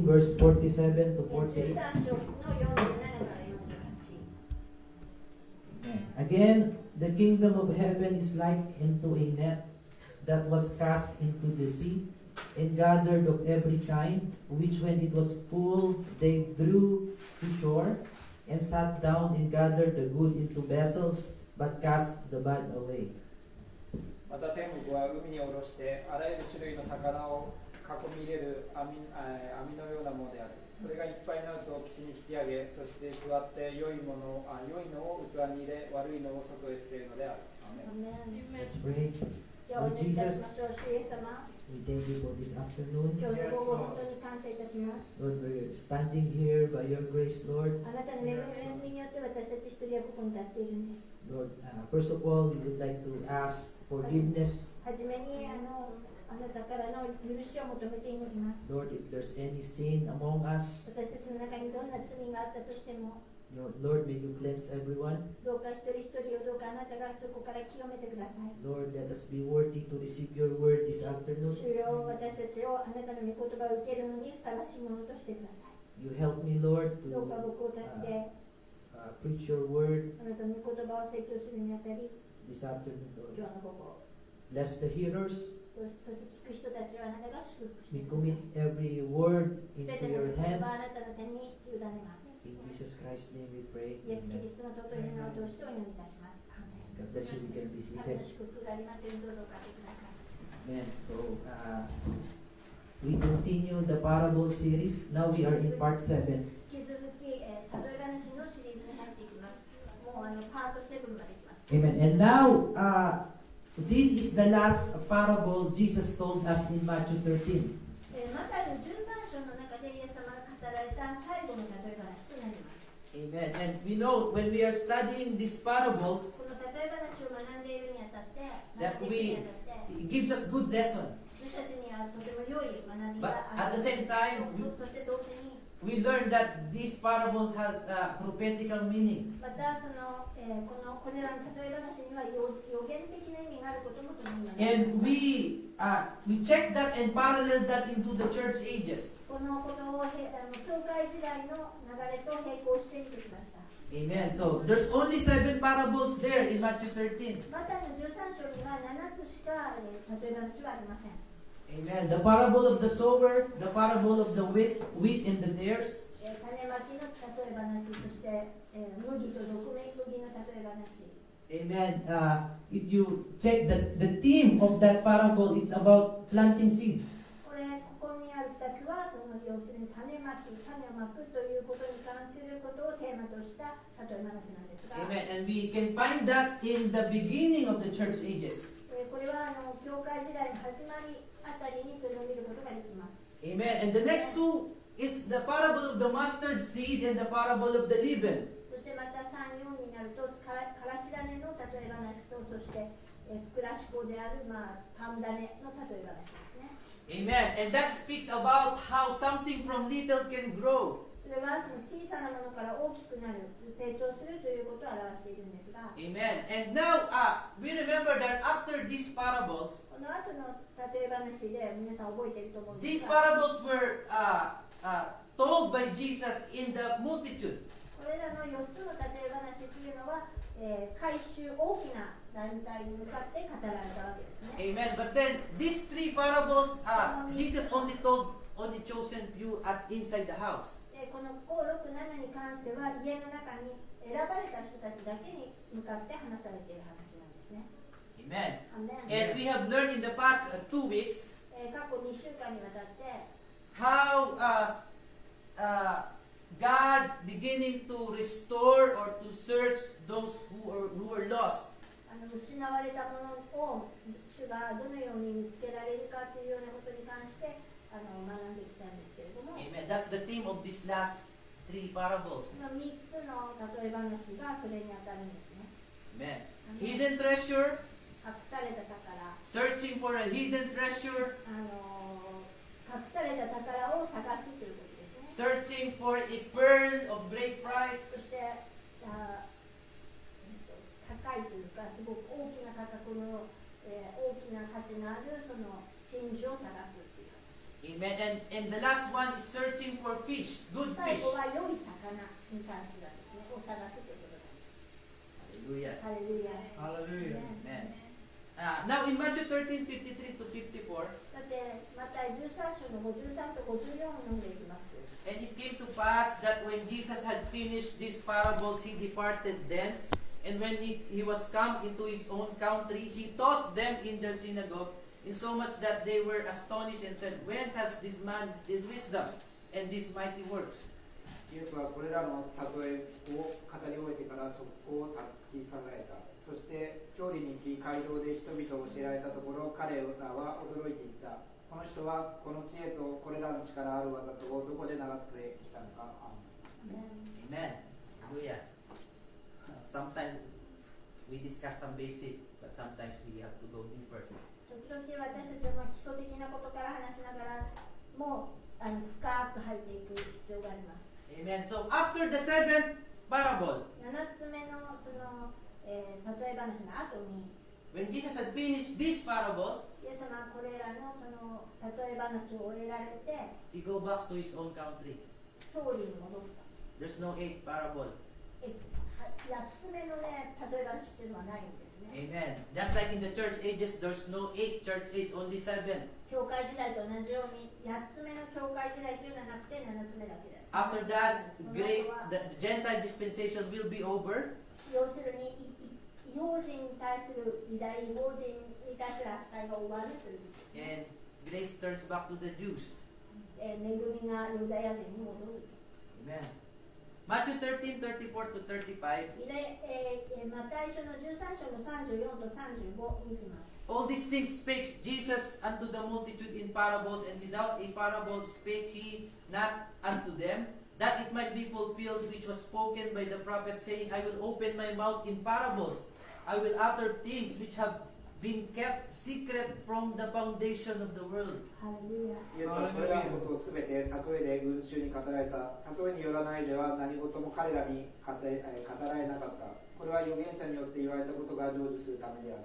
verse 47 to 48. 13章の47から48。 Again, the kingdom of heaven is like unto a net that was cast into the sea, and gathered of every kind, which when it was full, they drew to shore, and sat down and gathered the good into vessels, but cast the bad away. また天国は海に下ろしてあらゆる種類の魚を囲み入れる網のようなものである。それがいっぱいになると岸に引き上げ、そして座って良いのを器に入れ、悪いのを外へ捨てるのである。アーメン。 Let's pray. じゃあお祈りいたしましょう。主イエス様、 We thank you for this afternoon. 今日の午後本当に感謝いたします。 Lord, we're standing here by your grace, Lord. あなたの恵みによって私たち一人はここに立っているんです。 Lord, first of all, we would like to ask forgiveness. はじめにあなたからの許しを求めて祈ります。 Lord, if there's any sin among us, 私たちの中にどんな罪があったとしても、 Lord, may you cleanse everyone. どうか一人一人をどうかあなたがそこから清めてください。 Lord, let us be worthy to receive your word this afternoon. 主よ、私たちをあなたの御言葉を受けるのにふさわしいものとしてください。 You help me, Lord, どうか to 僕を助け、 preach your word あなたの御言葉を説教するにあたり、 this afternoon, 今 Lord. 日の午後、 Bless the hearers. そして聞く人たちはあなたが祝福して We ください。 commit every word す into べての your 御言 hands. 葉はあなたの手に委ねます。 In Jesus Christ's name we pray. イエス・キリ Amen. ストの尊い名を通してお祈りいたします。アーメン。 God bless you. We can be 神の seated. 祝福がありますようにどうぞおかけください。 Amen. So, we continue the parable series. Now we are in part 7. 引き続き、例え話のシリーズに入っていきます。もうパート7まで来ました。 Amen. And now, this is the last parable Jesus told us in Matthew 13. マタイの13章の中でイエス様が語られた最後の例え話となります。 Amen. And we know when we are studying these parables, この例え話を学んでいるにあたって、 that 学んでいくにあたって、 it gives us good lesson. 私たちにはとても良い学び But があ at る。 the same time, そして同時に、 we learn that this parable has a prophetical meaning. またこれらの例え話には予言的な意味があることもともに学びま And した。 we check that and parallel that into the church ages. このことを教会時代の流れと並行して見てきました。 Amen. So there's only 7 parables there in Matthew 13. マタイの13章には7つしか例え話はありません。 Amen. The parable of the sower, the parable of the wheat and the tares, 種まきの例え話、そして麦と毒麦の例え話。 Amen. If you check the theme of that parable, it's about planting seeds. ここにある2つは、要するに種まき、種をまくということに関することをテーマとした例え話なんですが、 Amen. And we can find that in the beginning of the church ages. これは教会時代の始まりあたりにそれを見ることができます。 Amen. And the next two is the parable of the mustard seed and the parable of the leaven. そしてまた3、4になると、からし種の例え話と、そしてふくらし粉である、パン種の例え話ですね。 Amen. And that speaks about how something from little can grow. それはその小さなものから大きくなる、成長するということを表しているんですが、 Amen. And now we remember that after these parables, この後の例え話で皆さん覚えていると思うんで these すが、 parables were told by Jesus in the multitude. これらの4つの例え話というのは、大きな団体に向かって語られたわけですね。 Amen. But then these 3 parables, Jesus only chosen few inside the house. この5、6、7に関しては家の中に選ばれた人たちだけに向かって話されている話なんですね。 Amen. アメン。 And we have learned in the past 2 weeks 過去2週間にわたって how God beginning to restore or to search those who were lost. 失われたものを主がどのように見つけられるかというようなことに関して学んできたんですけれども、 Amen. That's the theme of these last 3 parables. その3つの例え話がそれに当たるんですね。 Amen. Hidden treasure, 隠された宝、 searching for a hidden treasure, 隠された宝を探すということですね。 searching for a pearl of great price. そして高いというか、すごく大きな価格の、大きな価値のあるその真珠を探すという話。Amen. And the last one is searching for fish, good 最 fish. 後は良い魚に関してはですね、を探すということなんです。 Hallelujah. ハレルヤ。 Hallelujah. Amen. Now in Matthew 13:53 to 54, だってマタイ13章の53と54を読んでいきます。 and it came to pass that when Jesus had finished these parables, he departed thence, and when he was come into his own country, he taught them in their synagogue, insomuch that they were astonished and said, Whence has this man this wisdom and these mighty works? イエスはこれらの例えを語り終えてからそこを立ち去られた。そして郷里に行き街道で人々を教えられたところ、彼らは驚いていった。この人はこの知恵とこれらの力ある技とをどこで習ってきたのか。アーメン Amen. Hallelujah. Sometimes we discuss some basic, but sometimes we have to go deeper. 時々私たちは基礎的なことから話しながらも深く入っていく必要があります。 Amen. So after the seventh parable, 7つ目の例え話の後に when Jesus had finished these parables, イエス様はこれらの例え話を終えられて he go back to his own country. 郷里に戻った。 There's no eighth parable. 8つ目のね、例え話っていうのはないんですね。 Amen. Just like in the church ages, there's no 8 church age, only 7. 教会時代と同じように8つ目の教会時代というのはなくて7つ目だけで。 After that, grace, the Gentile dispensation will be over. 要するに異邦人に対する時代、異邦人に対する扱いが終わるということですね。 And grace turns back to the Jews. 恵みがユダヤ人に戻る。 Amen. Matthew 13:34 to 35. マタイ書の13章の34と35に行きます。 All these things spake Jesus unto the multitude in parables, and without a parable spake he not unto them, that it might be fulfilled which was spoken by the prophet, saying, I will open my mouth in parables. I will utter things which have been kept secret from the foundation of the world. ハレルヤ。イエスはこれらのことをすべて例えで群衆に語られた。例えによらないでは何事も彼らに語られなかった。これは預言者によって言われたことが成就するためである。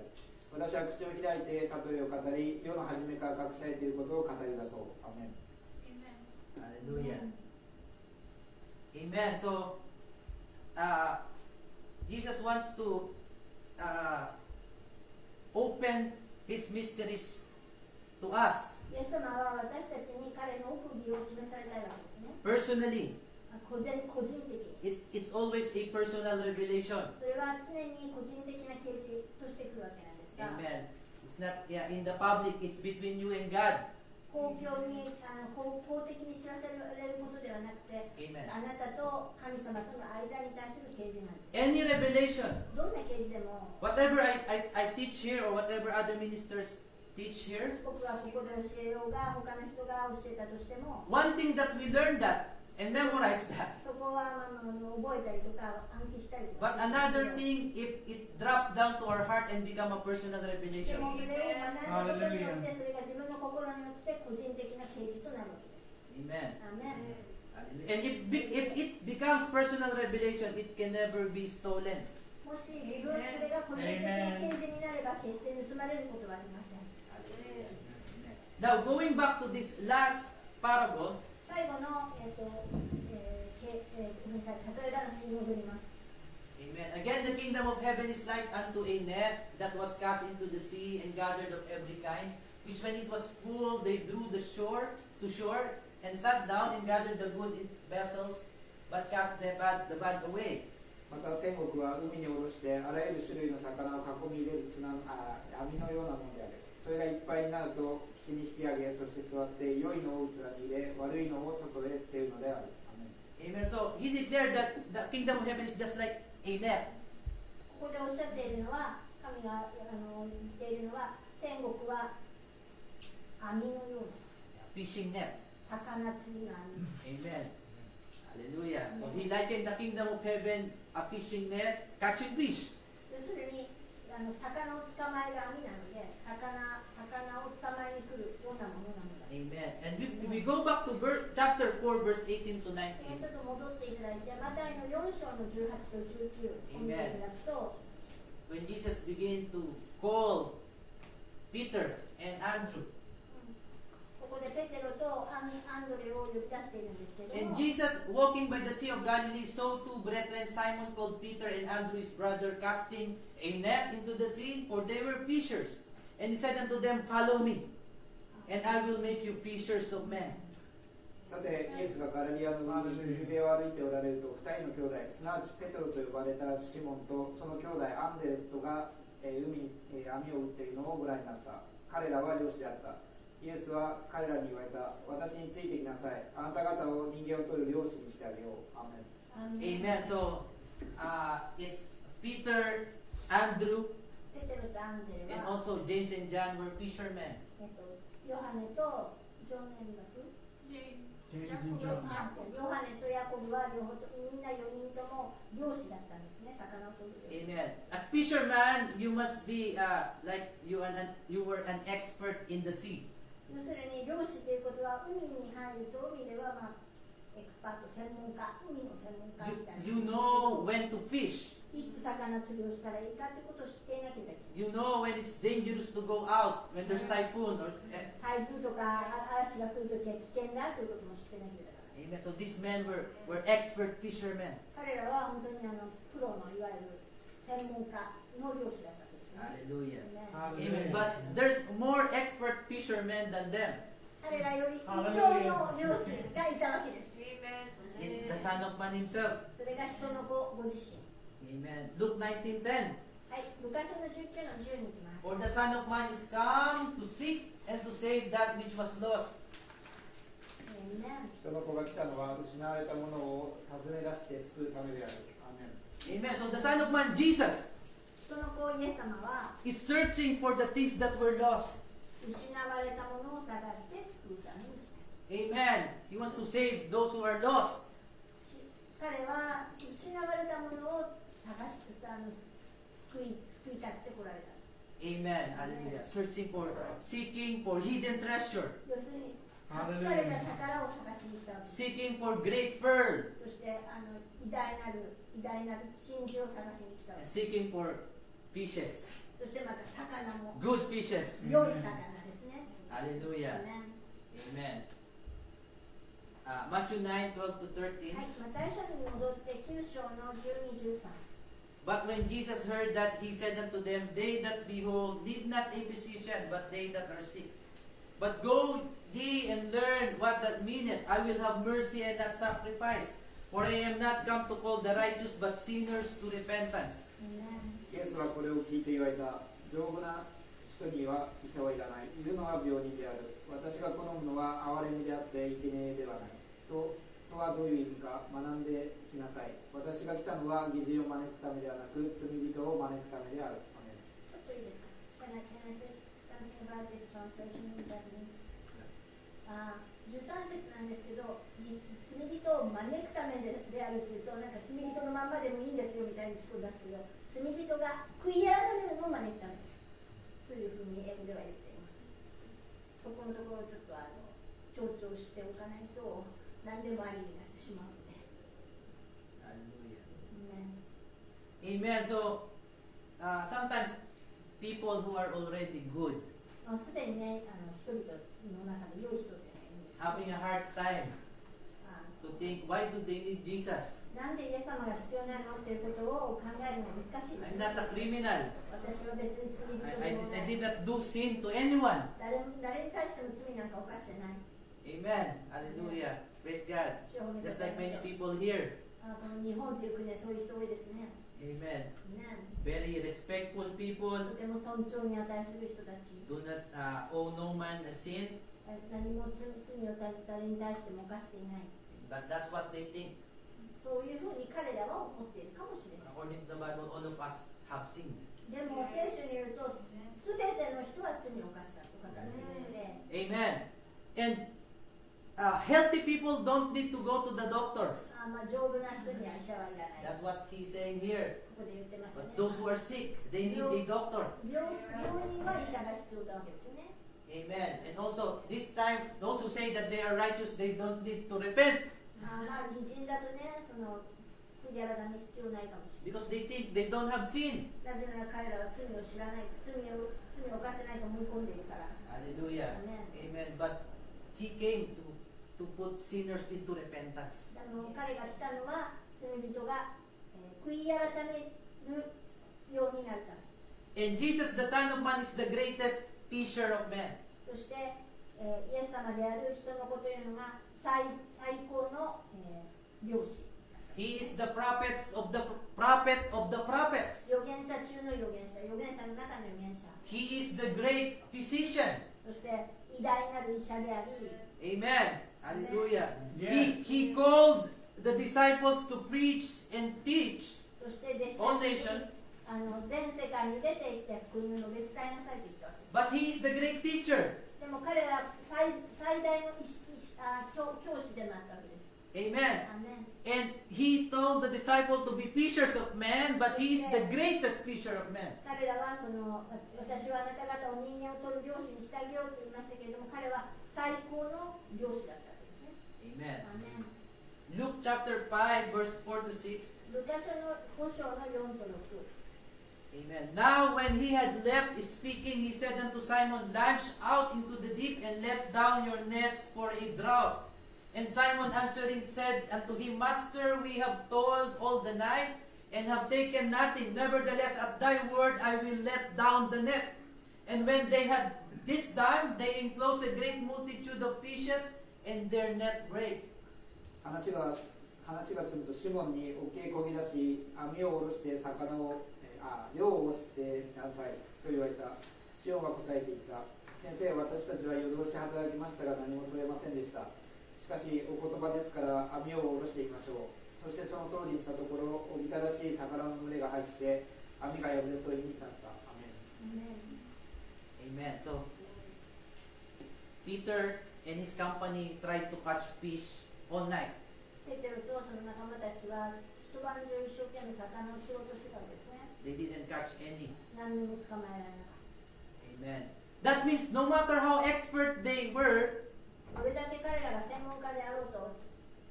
私は口を開いて例えを語り、世の初めから隠されていることを語り出そう。アメン。 Hallelujah. Amen. So, Jesus wants to open His mysteries to us イエス様は私たちに彼の奥義を示されたいわけですね。 personally. 個人的に。It's always a personal revelation. それは常に個人的な啓示としてくるわけなんですが、 Amen. It's not in the public. It's between you and God. 公共に公的に知らせられることではなくて、 Amen. あなたと神様との間に対する啓示なんです。 Any revelation, どんな啓示でも、 whatever I teach here or whatever other ministers teach here, 僕がここで教えようが、他の人が教えたとしても、 one thing that we learn that and memorize that. そこは覚えたりとか暗記したりとか。 But another thing, if it drops down to our heart and become a personal で revelation. もそれを学んだことによって、それが自分の心に落ちて個人的な啓示となるわけです。 Amen. アーメン。 And if it becomes personal revelation, it can never be stolen. もし自分それが個人的な啓示になれば決して盗まれることはありません。 Now, going back to this last parable, 最後の、ごめんなさい、例え話に戻ります。 Amen. Again, the kingdom of heaven is like unto a net that was cast into the sea and gathered of every kind, which when it was full, they drew to shore, and sat down and gathered the good in vessels, but cast the bad away. また天国は海に下ろしてあらゆる種類の魚を囲み入れる網のようなものである。それがいっぱいになると岸に引き上げ、そして座って良いのを器に入れ、悪いのを外へ捨てるのである。アメン。 Amen. So, he declared that the kingdom of heaven is just like a net. ここでおっしゃっているのは、神が言っているのは、天国は網のよう Fishing net. な魚釣りの網。 Amen. Hallelujah. So, he likened the kingdom of heaven a fishing net, catching fish. 要するに魚を捕まえる網なので、魚を捕まえに来るようなものなのだ。 Amen. And we go back to chapter 4, verse 18 to 19. ちょっと戻っていただいて、マタイの4章の18と19を見ていただくと、 When Jesus began to call Peter and Andrew. ここでペテロとアンドレを呼び出しているんですけど And も、 Jesus, walking by the Sea of Galilee, saw two brethren, Simon called Peter and Andrew his brother, casting a net into the sea, for they were fishers. And he said unto them, Follow me, and I will make you fishers of men. さて、イエスがガリラの海に海辺を歩いておられると、二人の兄弟、すなわちペテロと呼ばれたシモンとその兄弟アンデレットが、海に、網を打っているのをご覧になった。彼らは漁師であった。イエスは彼らに言われた。私についてきなさい。あなた方を人間を取る漁師にしてあげよう。アーメン。 Amen. So, it's Peter, Andrew, ペテロとアンデレ and は、 also James and John were fishermen. ヨハネとジョンネルバク、 James and ヨ John. ハネとヤコブは両方とみんな4人とも漁師だったんですね、魚を取る漁師。 Amen. As fisherman, you must be like you were an expert in the sea. 要するに漁師ということは海に入ると海では、エクスパート専門家、海の専門家みたいな。 You know when to fish. いつ魚釣りをしたらいいかということを知っていなければいけない。 You know when it's dangerous to go out, when there's typhoon.台風とか嵐が来るときは危険だということも知ってなければいけない。 Amen. So these men were expert fishermen. 彼らは本当にプロのいわゆる専門家の漁師だったんですね。 Hallelujah. ね Amen. But there's more expert fishermen than them. 彼らより以上の漁師がいたわけです。 It's the Son of Man himself. それが人の子ご自身。 Amen. Luke 19:10. はい、ルカ書の19の10に行きます。 For the Son of Man is come to seek and to save that which was lost. ね人の子が来たのは失われたものを訪ね出して救うためである。アーメン。 Amen. So the Son of Man, Jesus, 人の子イエス様は is searching for the things that were lost. 失われたものを探して救うために来た。 Amen. He wants to save those who are lost. 彼は失われたものを探して救いたくて来られた。 Amen. Hallelujah. Seeking for hidden treasure. 要するに隠された宝を探しに来たわけです。 Seeking for great pearl. そして偉大なる真珠を探しに来たわ And けです。 seeking for fishes. そしてまた魚も Good fishes. 良い魚ですね。 Hallelujah. ね Amen. Matthew 9:12 to 13. はい、マタイ書に戻って9章の12、13。 But when Jesus heard that, he said unto them, They that behold need not a physician, but they that are sick. But go ye and learn what that meaneth. I will have mercy and not sacrifice. For I am not come to call the righteous, but sinners to repentance. イエスはこれを聞いて言われた。丈夫な人には医者はいらない。いるのは病人である。私が好むのは憐れみであって生贄ではない。とはどういう意味か学んできなさい。私が来たのは義人を招くためではなく罪人を招くためである。アーメン。ちょっといいですか Can I say something about this translation in Japanese? 13節なんですけど、罪人を招くためであるというと、なんか罪人のまんまでもいいんですよみたいに聞こえますけど、罪人が悔い改めるのを招くためです。というふうに英語では言っています。そこのところをちょっと強調しておかないと、何でもありになってしまうので。 Hallelujah. ね Amen. So, sometimes people who are already good, すでにね、人々の中で良い人っていうのがいるんですけど having a hard time あ to think, why do they need Jesus? なんでイエス様が必要なのっていうことを考えるのは難しいです I'm not a criminal. 私は別に罪人 I でもな did い not do sin to anyone. 誰に対しても罪なんか犯してない Amen. Hallelujah. Praise God. 主を褒めて Just くだ like さい many people here. この日本という国はそういう人多いですね Amen. ね Very respectful people. とても尊重に値する人たち Do not owe no man a sin. 何も罪を誰に対しても犯していない But that's what they think. そういうふうに彼らは思っているかもしれない According to the Bible, all of us have sinned. でも聖書によると全ての人は罪を犯したと語られているので Amen. And healthy people don't need to go to the doctor. 丈夫な人には医者はいらない That's what he's saying here. ここで言ってますよ But ね those who are sick, they need a doctor. 病人は医者が必要なわけですよね Amen. And also, this time, those who say that they are righteous, they don't need to repent 義人だとねその悔い改め必要ないかもしれない because they think they don't have sin. なぜなら彼らは罪を知らない罪を犯してないと思い込んでいるから Hallelujah. Amen. Amen. But He came to put sinners into repentance. 彼が来たのは罪人が、悔い改めるようになるため。 And Jesus, the Son of Man, is the greatest fisher of men. そして、イエス様である人の子というのが最高の、漁師。He is the prophet of the prophets. 預言者中の預言者、預言者の中の預言者。 He is the great physician. そして偉大なる医者であり、 Amen. Hallelujah. Yes. He called the disciples to preach and teach そして弟 all 子たちに nations. 全世界に出て行って福音の述べ伝えなさいと言ったわけです。 But he is the great teacher. でも彼らは最大の教師でもあったわけです。 Amen. アーメン。 And he told the disciple to be fishers of men, but he is the greatest fisher of men. 彼らは私はあなた方を人間を取る漁師にしてあげようと言いましたけれども、彼は最高の漁師だったわけですね。 Amen. アーメン。 Luke chapter 5, verse 4 to 6. ルカ書の5章の4と6。 Amen. Now when he had left speaking, he said unto Simon, launch out into the deep and let down your nets for a draught. And Simon answering said unto him, Master, we have toiled all the night and have taken nothing. Nevertheless, at thy word I will let down the net. And when they had this done, they enclosed a great multitude of fishes, and their net brake. 話が済むとシモンに沖へこぎ出し、網を下ろして魚を漁をしてなさいと言われた。シオンは答えていった。先生、私たちは夜通し働きましたが何も取れませんでした。しかしお言葉ですから網を下ろしていきましょう。そしてその通りにしたところ、おびただしい魚の群れが入って網が破れそうになった。アメン。 Amen. So, Peter and his company tried to catch fish all night. ペテロとその仲間たちは一晩中一生懸命魚を釣ろうとしてたんですね。 They didn't catch any. 何にも捕まえられなかっ Amen. That means no matter how expert they were, た。どれだけ彼らが専門家であろうと、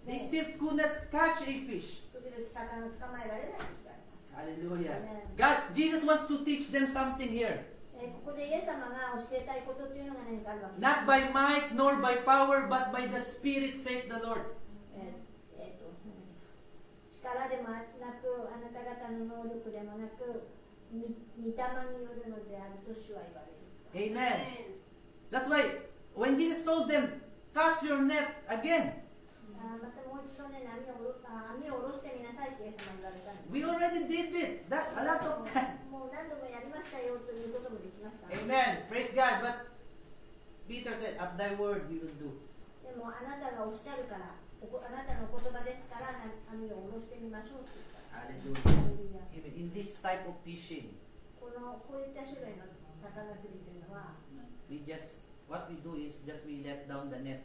they still could not catch a fish. 時々魚を捕まえられない時があります。 Hallelujah. Amen. Jesus wants to teach them something here. ここでイエス様が教えたいことというのが何かあるわけです。 Not by might nor by power, but by the Spirit, saith the Lord. 力でもなく、あなた方の能力でもなく、御霊によるのであると主は言われる。 Amen. That's why when Jesus told them, cast your net again, またもう一度ね、網を下ろしてみなさいとイエス様が言われたんです。 we already did it. That a lot of time. もう何度もやりましたよということもできました。 Amen. Praise God. But Peter said, at thy word we will do. でもあなたがおっしゃるから、あなたの言葉ですから網を下ろしてみましょうと言った。 Hallelujah. Even in this type of fishing, こういった種類の魚釣りというのは、what we do is just we let down the net.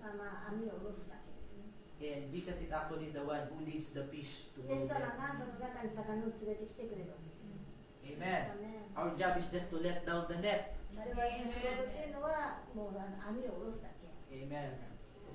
網を下ろすだけですね。 And Jesus is actually the one who leads the fish to イエ go ス様 there. がその中に魚を連れてきてくれるわけです。 Amen. ね Our job is just to let down the net. 我々の仕事というのは、もう網を下ろすだけ。 Amen.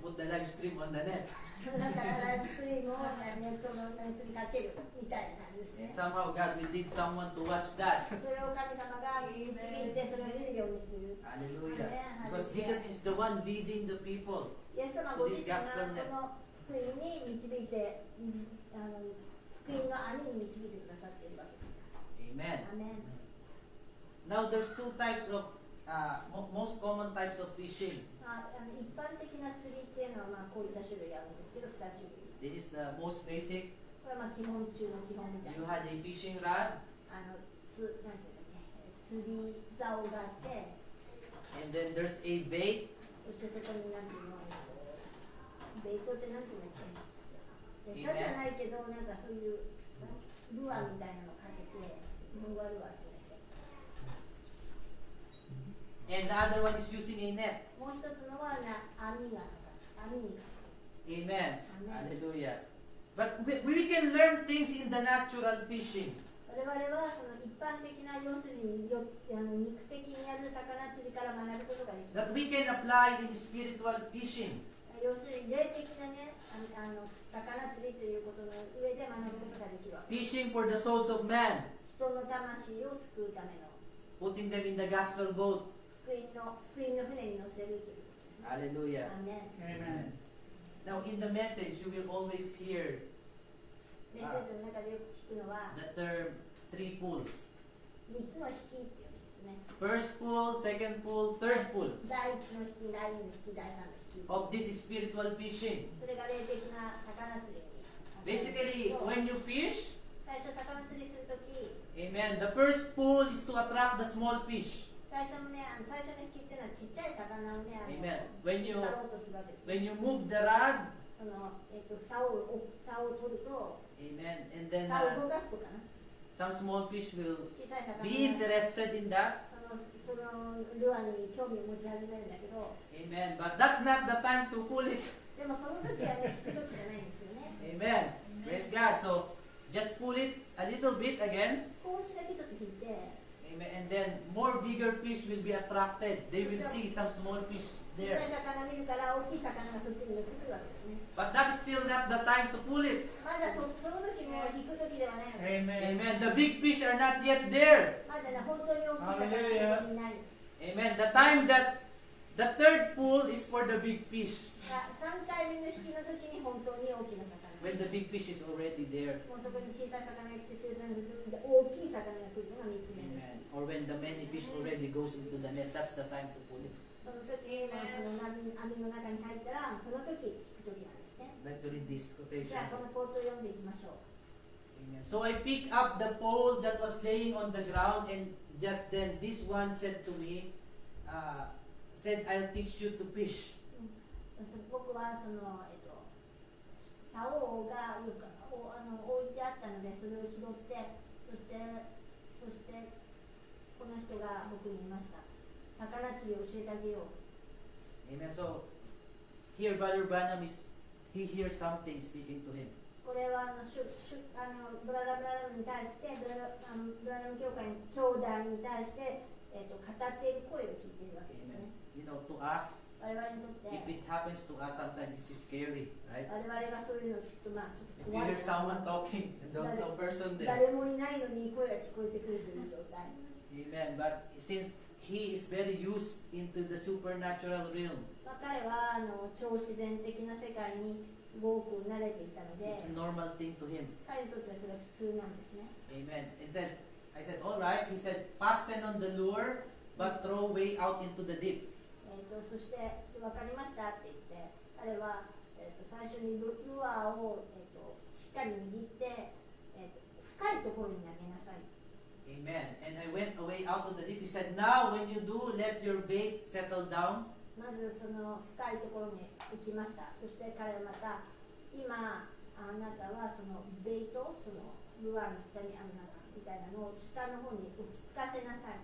Put the live stream on the net. だからライブストリームをネットにかけるみたいな感じですね。 And somehow God will lead someone to watch that. それを神様が導いてそれを見るようにする。 Hallelujah. Amen. Because Jesus is the one leading the people. イエス様ご自身がこの福音に導いて、福音の網に導いてくださっているわけです。 Amen. アメン。 Now there's two types of, most common types of fishing. 一般的な釣りっていうのはこういった種類あるんですけど、2種類。 This is the most basic. これは基本中の基本みたい You な。had a fishing rod, なんていうんだっけ、釣り竿があって、 and then there's a bait, そしてそこになんていうの、ベイトってなんていうんだっけ、餌じゃないけど、なんかそういうルアーみたいなのをかけて、日本語はルアーって言って。 and the other one is using a net. もう一つのは網にかかる。 Amen. Amen. Hallelujah. But we can learn things in the natural fishing. 我々はその一般的な要するに肉的にやる魚釣りから学ぶことができる。 That we can apply in spiritual fishing. 要するに霊的なね、魚釣りということの上で学ぶことができるわけ。 Fishing for the souls of man. 人の魂を救うための Putting them in the gospel boat. 福音の船に乗せるということです Hallelujah. アーメン Amen. Now, in the message, you will always hear メッセージの中でよく聞くのは the term three pulls. 3つの引きっていうんですね。 First pull, second pull, third pull 第1の引き、第2の引き、第3の引き。 of this spiritual fishing. それが霊的な魚釣りに。 Basically, when you fish, 最初魚釣りするとき、 amen, the first pull is to attract the small fish. 最初のね、最初の引きっていうのはちっちゃい魚をね、Amen. When you 引っ張ろうとするわけです。 when you move the rod, その竿を取ると、 amen, and then 竿を動かすとかな。 some small fish will 小さい魚 be interested in that. そのルアーに興味を持ち始めるんだけど、 Amen. But that's not the time to pull it. でもその時はね、引く時じゃないんですよね。 Amen. Praise God. So just pull it a little bit again. 少しだけちょっと引いて、 Amen. And then more bigger fish will be attracted. They will see some small fish 小さい there. 魚見るから大きい魚がそっちに寄ってくるわけですね。 But that's still not the time to pull it. まだその時も引く時ではないので、 Amen. Amen. The big fish are not yet there. まだね、本当に大きい魚がそこにいないんです。 Amen. The time that the third pull is for the big fish. 3回目の引きの時に本当に大きな魚。 When the big fish is already there. もうそこに小さい魚が来て、大きい魚が来るのが3つ目です。 Amen. Or when the many fish already goes into the net, that's the time to pull it. その時、その網の中に入ったら、その時引く時なんですね。 I'd like to read this じ quotation. ゃあ、このコートを読んでいきましょう。 Amen. So I picked up the pole that was laying on the ground, and just then this one said to me, said, I'll teach you to fish. 僕はその、竿が置いてあったので、それを拾って、そしてこの人が僕に言いました。魚釣りを教えてあげよう。 Amen. So here Brother Branham he hears something speaking to him. これはブラダムに対して、ブラダム教会兄弟に対して、語っている声を聞いているわけですね。 Amen. You know, to us, 我々にとって、 if it happens to us, sometimes it's scary, right? 我々がそういうのを聞くと、まあ、ちょっ If と you 怖い hear someone talking and there's no person there. 誰もいないのに声が聞こえてくるという状態。 Amen. But since he is very used into the supernatural realm, まあ、彼は超自然的な世界にすごく慣れていたので、 it's a normal thing to him. 彼にとってはそれは普通なんですね。 Amen. I said, all right. He said, fasten on the lure, but throw way out into the deep. そして、分かりましたって言って、彼は、最初にルアーを、しっかり握って、深いところに投げなさい。 Amen. And I went away out of the deep. He said, now when you do, let your bait settle down. まずその深いところに行きました。そして彼はまた、今、あなたはそのベイト、そのルアーの下にある中みたいなのを下の方に落ち着かせなさい。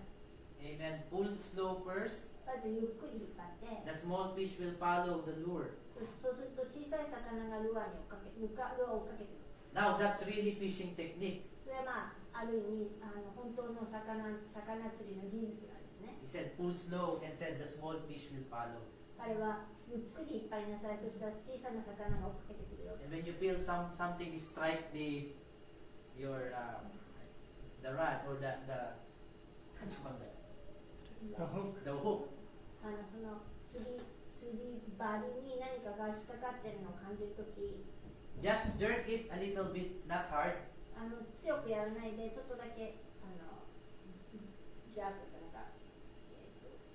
Amen. Pull slow first. まずゆっくり引っ張って、 The small fish will follow the lure. そうすると小さい魚がルアーを追っかける。 Now that's really fishing technique. それはまあ、ある意味本当の魚釣りの技術なんですね。 He said, pull slow and said the small fish will follow. 彼はゆっくり引っ張りなさい。そしたら小さな魚が追っかけてくるよ。 And when you feel something strike the rod or the what you call that? The hook. The hook. その釣り針に何かが引っかかってるのを感じるとき、 Just jerk it a little bit, not hard. 強くやらないでちょっとだけジャークというか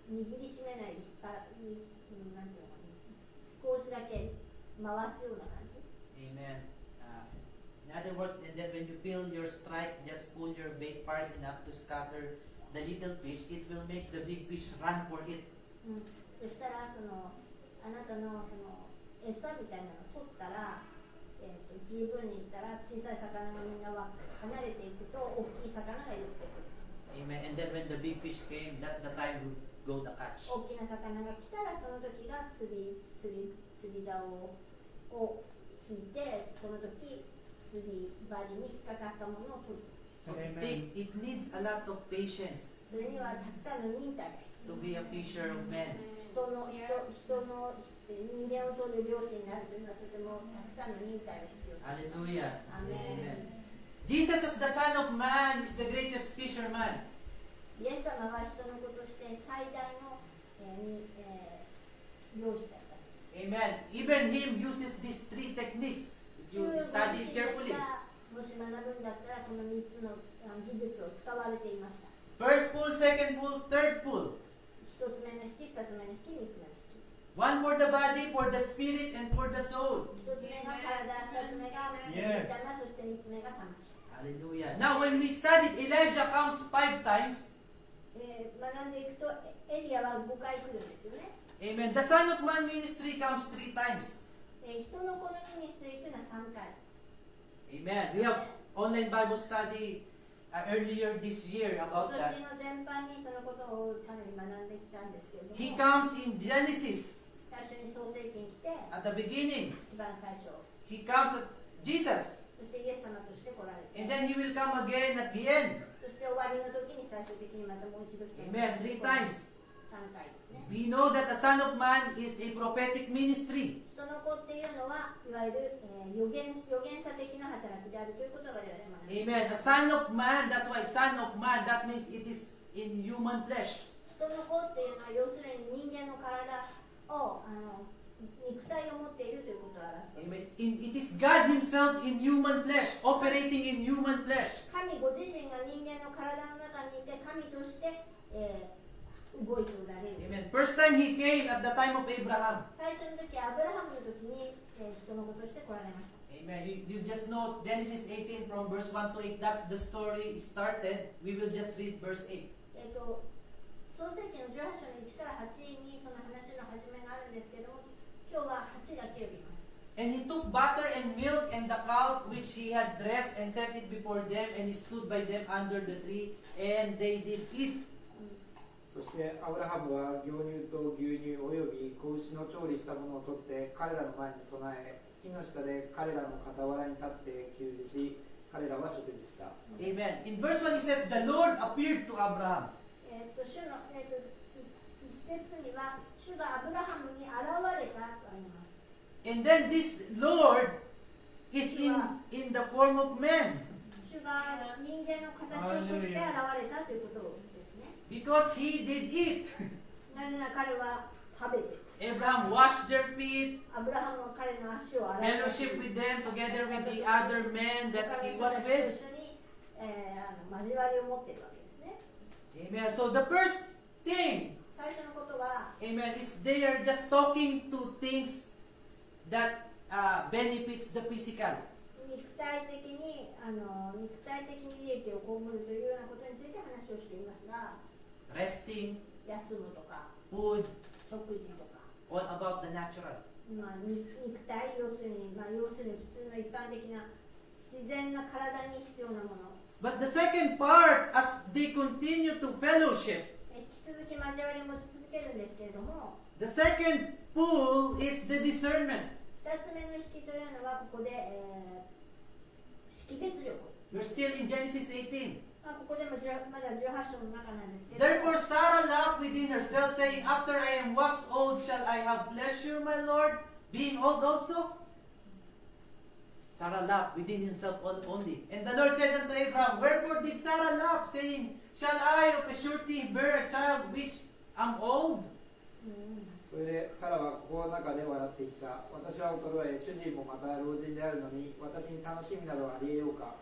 握りしめないでなんていうのかな、少しだけ回すような感じ。 Amen. In other words, and then when you feel your strike, just pull your bait far enough to scatter the little fish. It will make the big fish run for it. そしたらあなたの餌みたいなのを取ったら、十分にいったら小さい魚がみんなは離れていくと大きい魚が寄ってくる。 Amen. And then when the big fish came, that's the time we go to catch. 大きな魚が来たらその時が釣り竿を引いて、その時釣り針に引っかかったものを取る。 So it needs a lot of patience それにはたくさんの忍耐が必 to 要。 be a fisher of men. 人の人間を取る漁師になるというのはとてもたくさんの忍耐が必要です。 Hallelujah. Amen. Jesus as the Son of Man is the greatest fisherman. イエス様は人の子として最大の、漁師だったんです。 Amen. Even him uses these three techniques. If 主 you ご study 自身 it です carefully. が、もし学ぶんだったらこの3つの技術を使われていました。 First pull, second pull, third pull. 1つ目の引き、2つ目の引き、3つ目の引き。 One for the body, for the spirit, and for the soul. 1つ目が体、2つ目がYes. 頭、そして3つ目が魂。 Hallelujah. Now, when we studied, Elijah comes 5 times. 学んでいくとエリアは5回来るんですよね。 Amen. The Son of Man ministry comes 3 times. 人の子のミニストリーというのは3回。 Amen. We have online Bible study earlier this year 今 about 年 that. の全般にそのことをかなり学んできたんですけれども、 He comes in Genesis 最初に創世記に来て、 at the beginning. 一番最初、 He comes at Jesus. そしてイエス様として来られて、 And then He will come again at the end. そして終わりの時に最終的にまたもう一度来て、 Amen. 3 times. 3回ですね。 We know that the Son of Man is a prophetic ministry. 人の子っていうのは、いわゆる、預言者的な働きであるということが我々学んでいます。 Amen. The Son of Man, that's why Son of Man, that means it is in human flesh. 人の子っていうのは要するに人間の体を肉体を持っているということを表す。 Amen. It is God Himself in human flesh, operating in human flesh. 神ご自身が人間の体の中にいて神として、動いておられる。 Amen. First time He came at the time of Abraham. 最初の時アブラハムの時に、人の子として来られました。 Amen. You just know Genesis 18 from verse 1 to 8. That's the story started. We will just read verse 8. 創世記の18章の1から8にその話の始めがあるんですけども、今日は8だけ読みます。 And he took butter and milk and the calf which he had dressed and set it before them, and he stood by them under the tree, and they did eat. そしてアブラハムは牛乳と牛乳および子牛の調理したものを取って彼らの前に備え、木の下で彼らの傍らに立って給仕し、彼らは食事した。 Amen. In verse 1 he says, the Lord appeared to Abraham. 主の、一節には主がアブラハムに現れたとあります。 And then this Lord is in the form of man. 主が人間の形をとって現れたということですね。Because he did eat. なぜなら彼は食べて、 Abraham washed their feet, アブラハムは彼の足を洗い、 fellowship with them together with the other men that he was 彼 with. と一緒に、交わりを持っているわけですね。 Amen. So the first thing, 最初のことは、 amen, is they are just talking to things that benefits the physical. 肉体的に利益を被るというようなことについて話をしていますが、 Resting, 休むとか、 food, 食事とか、 all about the natural. 肉体、要するに普通の一般的な自然な体に必要なもの。 But the second part, as they continue to fellowship, 引き続き交わりも続けるんですけれども、 the second pull is the discernment. 2つ目の引きというのはここで、識別力。 We're still in Genesis 18. ここでもまだ18章の中なんですけど、 Therefore Sarah laughed within herself, saying, After I am waxed old, shall I have pleasure, my Lord, being old also? Sarah laughed within himself only. And the Lord said unto Abraham, Wherefore did Sarah laugh, saying, Shall I of a surety bear a child which am old? それでサラは心の中で笑っていった。私は衰え、主人もまた老人であるのに、私に楽しみなどありえようか。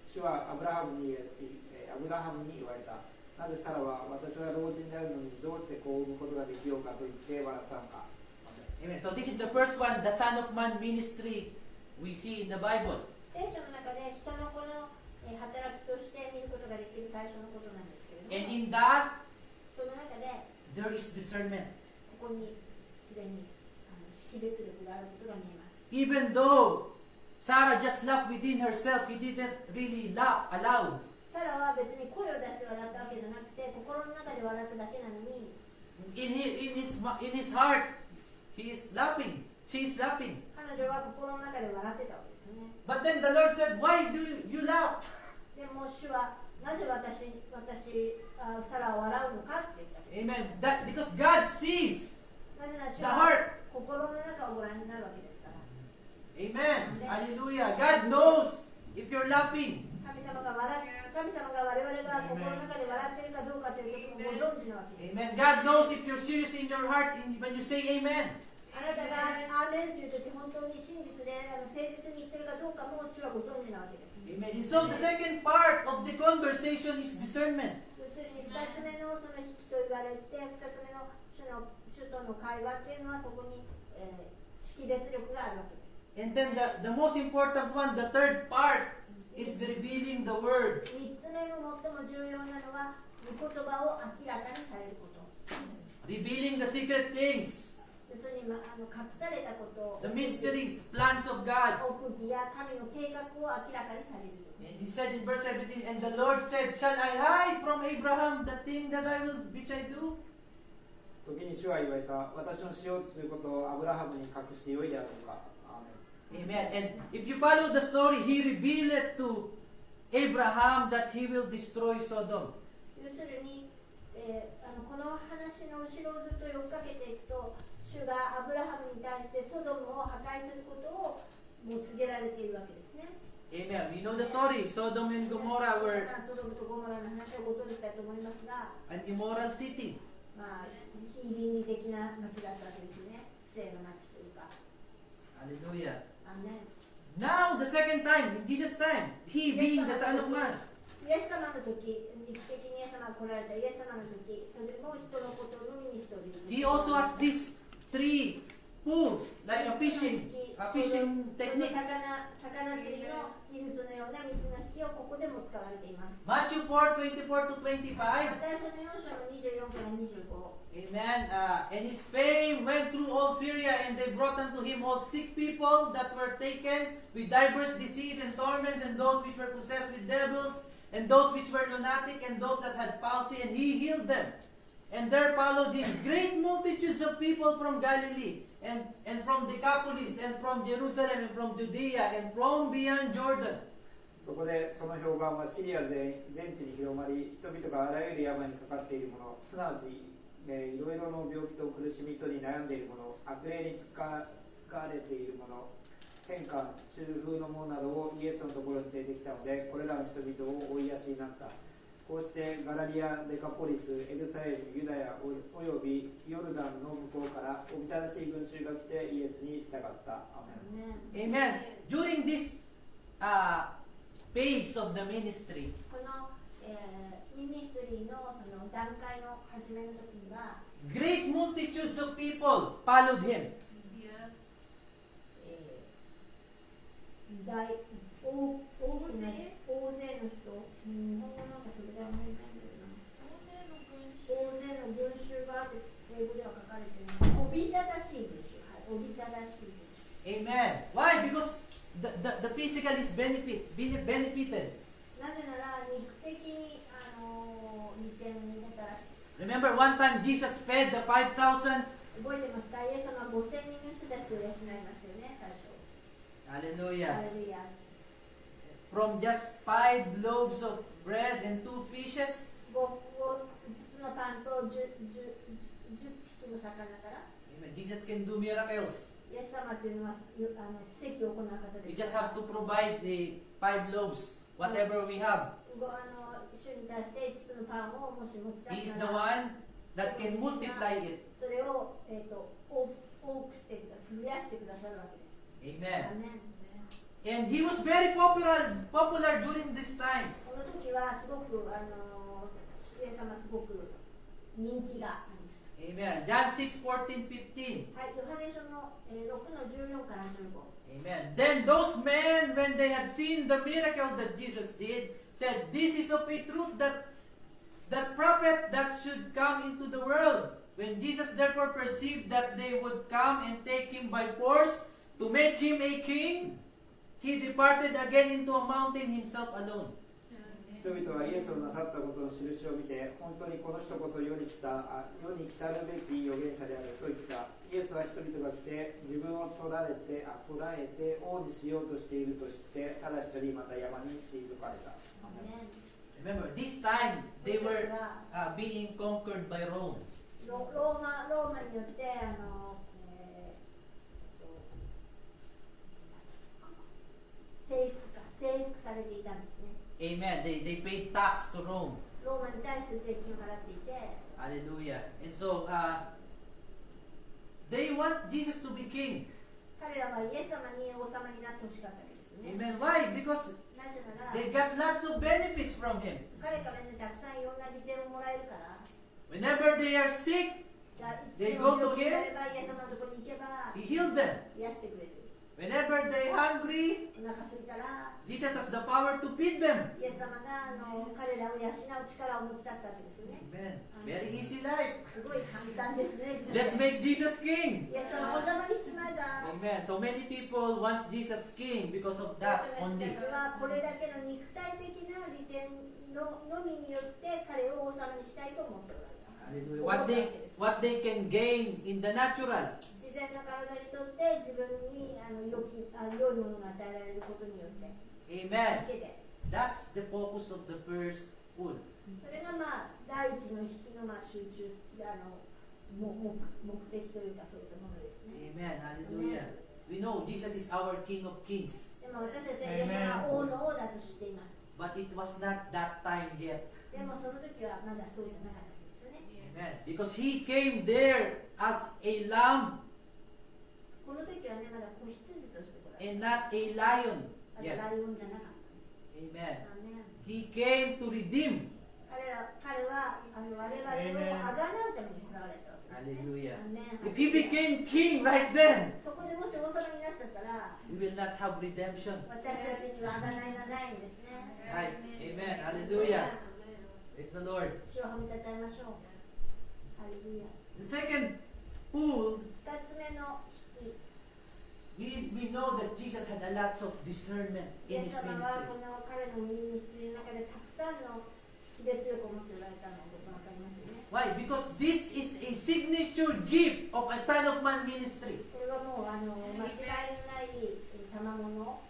主はアブラハムに言われた。なぜサラは私は老人であるのにどうして子を産むことができようかと言って笑ったのか。 Amen. So this is the first one, the Son of Man ministry we see in the Bible. 聖書の中で人の子の働きとして見ることができる最初のことなんですけれど And も、 in that, その中で there is discernment. ここにすでに識別力があることが見えます。 Even though Sarah just laughed within herself, he didn't really laugh aloud. サラは別に声を出して笑ったわけじゃなくて、心の中で笑っただけなのに、 In his heart, he is laughing. She is laughing. 彼女は心の中で笑ってたわけですよね。 But then the Lord said, Why do you laugh? でも主はなぜサラを笑うのかって言ったわけです。 Amen. Because God sees なぜなら主 the は heart. 心の中をご覧になるわけですから。 Amen. Hallelujah. God knows if you're laughing. 神神様が我々が心の中で笑っているかどうかということもご存知なわけです。 Amen. God knows if you're serious in your heart when you say Amen. あなたがアーメンというとき本当に真実で誠実に言っているかどうかも主はご存知なわけです。 Amen. And so the second part of the conversation is discernment. 要するに2つ目のその引きと言われて、2つ目の主との会話っていうのはそこに、識別力があるわけです。 And then the most important one, the third part, is revealing the word. 3つ目の最も重要なのは御言葉を明らかにされること。 Revealing the secret things, 要するに、隠されたことを、 the mysteries, plans of God. 奥義や神の計画を明らかにされる。 And he said in verse 17, and the Lord said, Shall I hide from Abraham the thing that I will, which I do? 時に主は言われた。私のしようとすることをアブラハムに隠してよいであろうか。アーメン。 Amen. And if you follow the story, he revealed it to Abraham that he will destroy Sodom. 要するに、この話の後ろをずっと追っかけていくと、主がアブラハムに対してソドムを破壊することをもう告げられているわけですね。Amen. We know the story. Sodom and Gomorrah 皆 were さんソドムとゴモラの話をご存知だと思いますが、an immoral city. 非倫理的な町だったわけですね。不正の町というか。 Hallelujah. アーメン。 Now, the second time, in Jesus' time, he being the Son of Man. イエス様の時、肉的にイエス様が来られたイエス様の時、それも人のことのみにしております。 He also has these three pools, like a fishing technique. 魚釣りの技術のような水の引きをここでも使われています。 Matthew 4:24 to 25. マタイ書の4章の24から25。 Amen. And his fame went through all Syria, and they brought unto him all sick people that were taken with diverse disease and torments, and those which were possessed with devils, and those which were lunatic, and those that had palsy, and he healed them. And there followed him great multitudes of people from Galilee, and from Decapolis, and from Jerusalem, and from Judea, and from beyond Jordan. そこでその評判はシリア全地に広まり、人々があらゆる病にかかっている者、すなわちいろいろの病気と苦しみとに悩んでいる者、悪霊に疲れている者、天下中風の者などをイエスのところに連れてきたので、これらの人々を追いやしになった。こうしてガラリア、デカポリス、エルサレム、ユダヤおよびヨルダンの向こうからおびただしい群衆が来てイエスに従った。アーメン。 Amen. During this phase of the ministry, この、ミニストリーのその段階の始めの時には、great multitudes of people followed him. 大勢の人、日本語なんかそれであんまりないんだよな。大勢の群衆があって、英語では書かれています。おびただしい群衆。はい、おびただしい群衆。 Amen. Why? Because the physical is benefited. なぜなら、肉的に、利点をもたらして。 Remember one time Jesus fed the 5,000. 覚えてますか？イエス様は5000人の人たちを養いましたよね、最初。 Hallelujah. ハレルヤ。 From just 5 loaves of bread and 2 fishes. 5つのパンと10匹の魚から。 Amen. Jesus can do miracles. イエス様というのは奇跡を行う方です。 We just have to provide the 5 loaves, whatever we have. 主に対して5つのパンをもし持ち He 出 is す the なら、 one that can multiply it. それを、多くしてくださる、増やしてくださるわけです。 Amen. アメン。 And he was very popular during these times. この時はすごく、イエス様すごく人気がありました。 Amen. John 6:14-15. はい、ヨハネ書の、6の14から15。 Amen. Then those men, when they had seen the miracle that Jesus did, said, "This is of a truth that prophet that should come into the world." When Jesus therefore perceived that they would come and take him by force to make him a king, he departed again into a mountain himself alone. 人々はイエスをなさったことの印を見て、本当にこの人こそ世に来るべき預言者であると言った。イエスは人々が来て、自分を捕らえて王にしようとしているとして、ただ一人また山に退かれた。アメン。 Remember, this time they were being conquered by Rome. ローマによって征服されていたんですね。Amen. They paid tax to Rome. ローマに対して税金を払っていて、 Hallelujah. And so, they want Jesus to be king. 彼らはイエス様に王様になってほしかったわけですよね。 Amen. Why? Because なぜなら、 they got lots of benefits from him. 彼からね、たくさんいろんな利点をもらえるから、 Whenever they are sick, じゃあ They go to イ him. エス様のところに行けば he healed them. 癒してくれる。 Whenever they hungry, お腹空いたら、 Jesus has the power to feed them. イエス様が彼らを養う力をお持ちだったわけですよね。 Amen. Very easy life. すごい簡単ですね。 Let's make Jesus king. イエス様を王様にしちまえば、 Amen. So many people want Jesus king because of that 私 only. たちはこれだけの肉体的な利点のみによって彼を王様にしたいと思っておられた。 Hallelujah. What they can gain in the natural. 自然な体にとって自分に良いものが与えられることによってだ Amen. けで、 That's the focus of the first pool. それが第一の引きの集中目的というかそういったものですね。 Amen. Hallelujah. We know Jesus is our King of Kings, でも私たちはイエス様は王の王だと知っています。 but it was not that time yet. でもその時はまだそうじゃなかったんですよね。 Amen. Because he came there as a lamb この時はね、まだ子羊として来られ and た。 not a lion まだ yet. ライオンじゃなかった。 Amen. アーメン。 He came to redeem. 彼は我々をあがなうために来られたわけですね。 Hallelujah. アーメン。 If he became king right then, そこでもし王様になっちゃったら、 we will not have redemption. 私たちにはあがないがないんですね。 Right. Amen. Hallelujah. Praise the Lord. 主を褒めたたえましょう。ハレルヤ。 The second pool, 二つ目の引き。 we know that Jesus had a lot of discernment イ in エ his ス様はこ ministry. の彼のミニストリーの中でたくさんの識別力を持っておられたのが分かりますよね。 Why? Because this is a signature gift of a Son of Man ministry. これはもう間違いのない賜物の、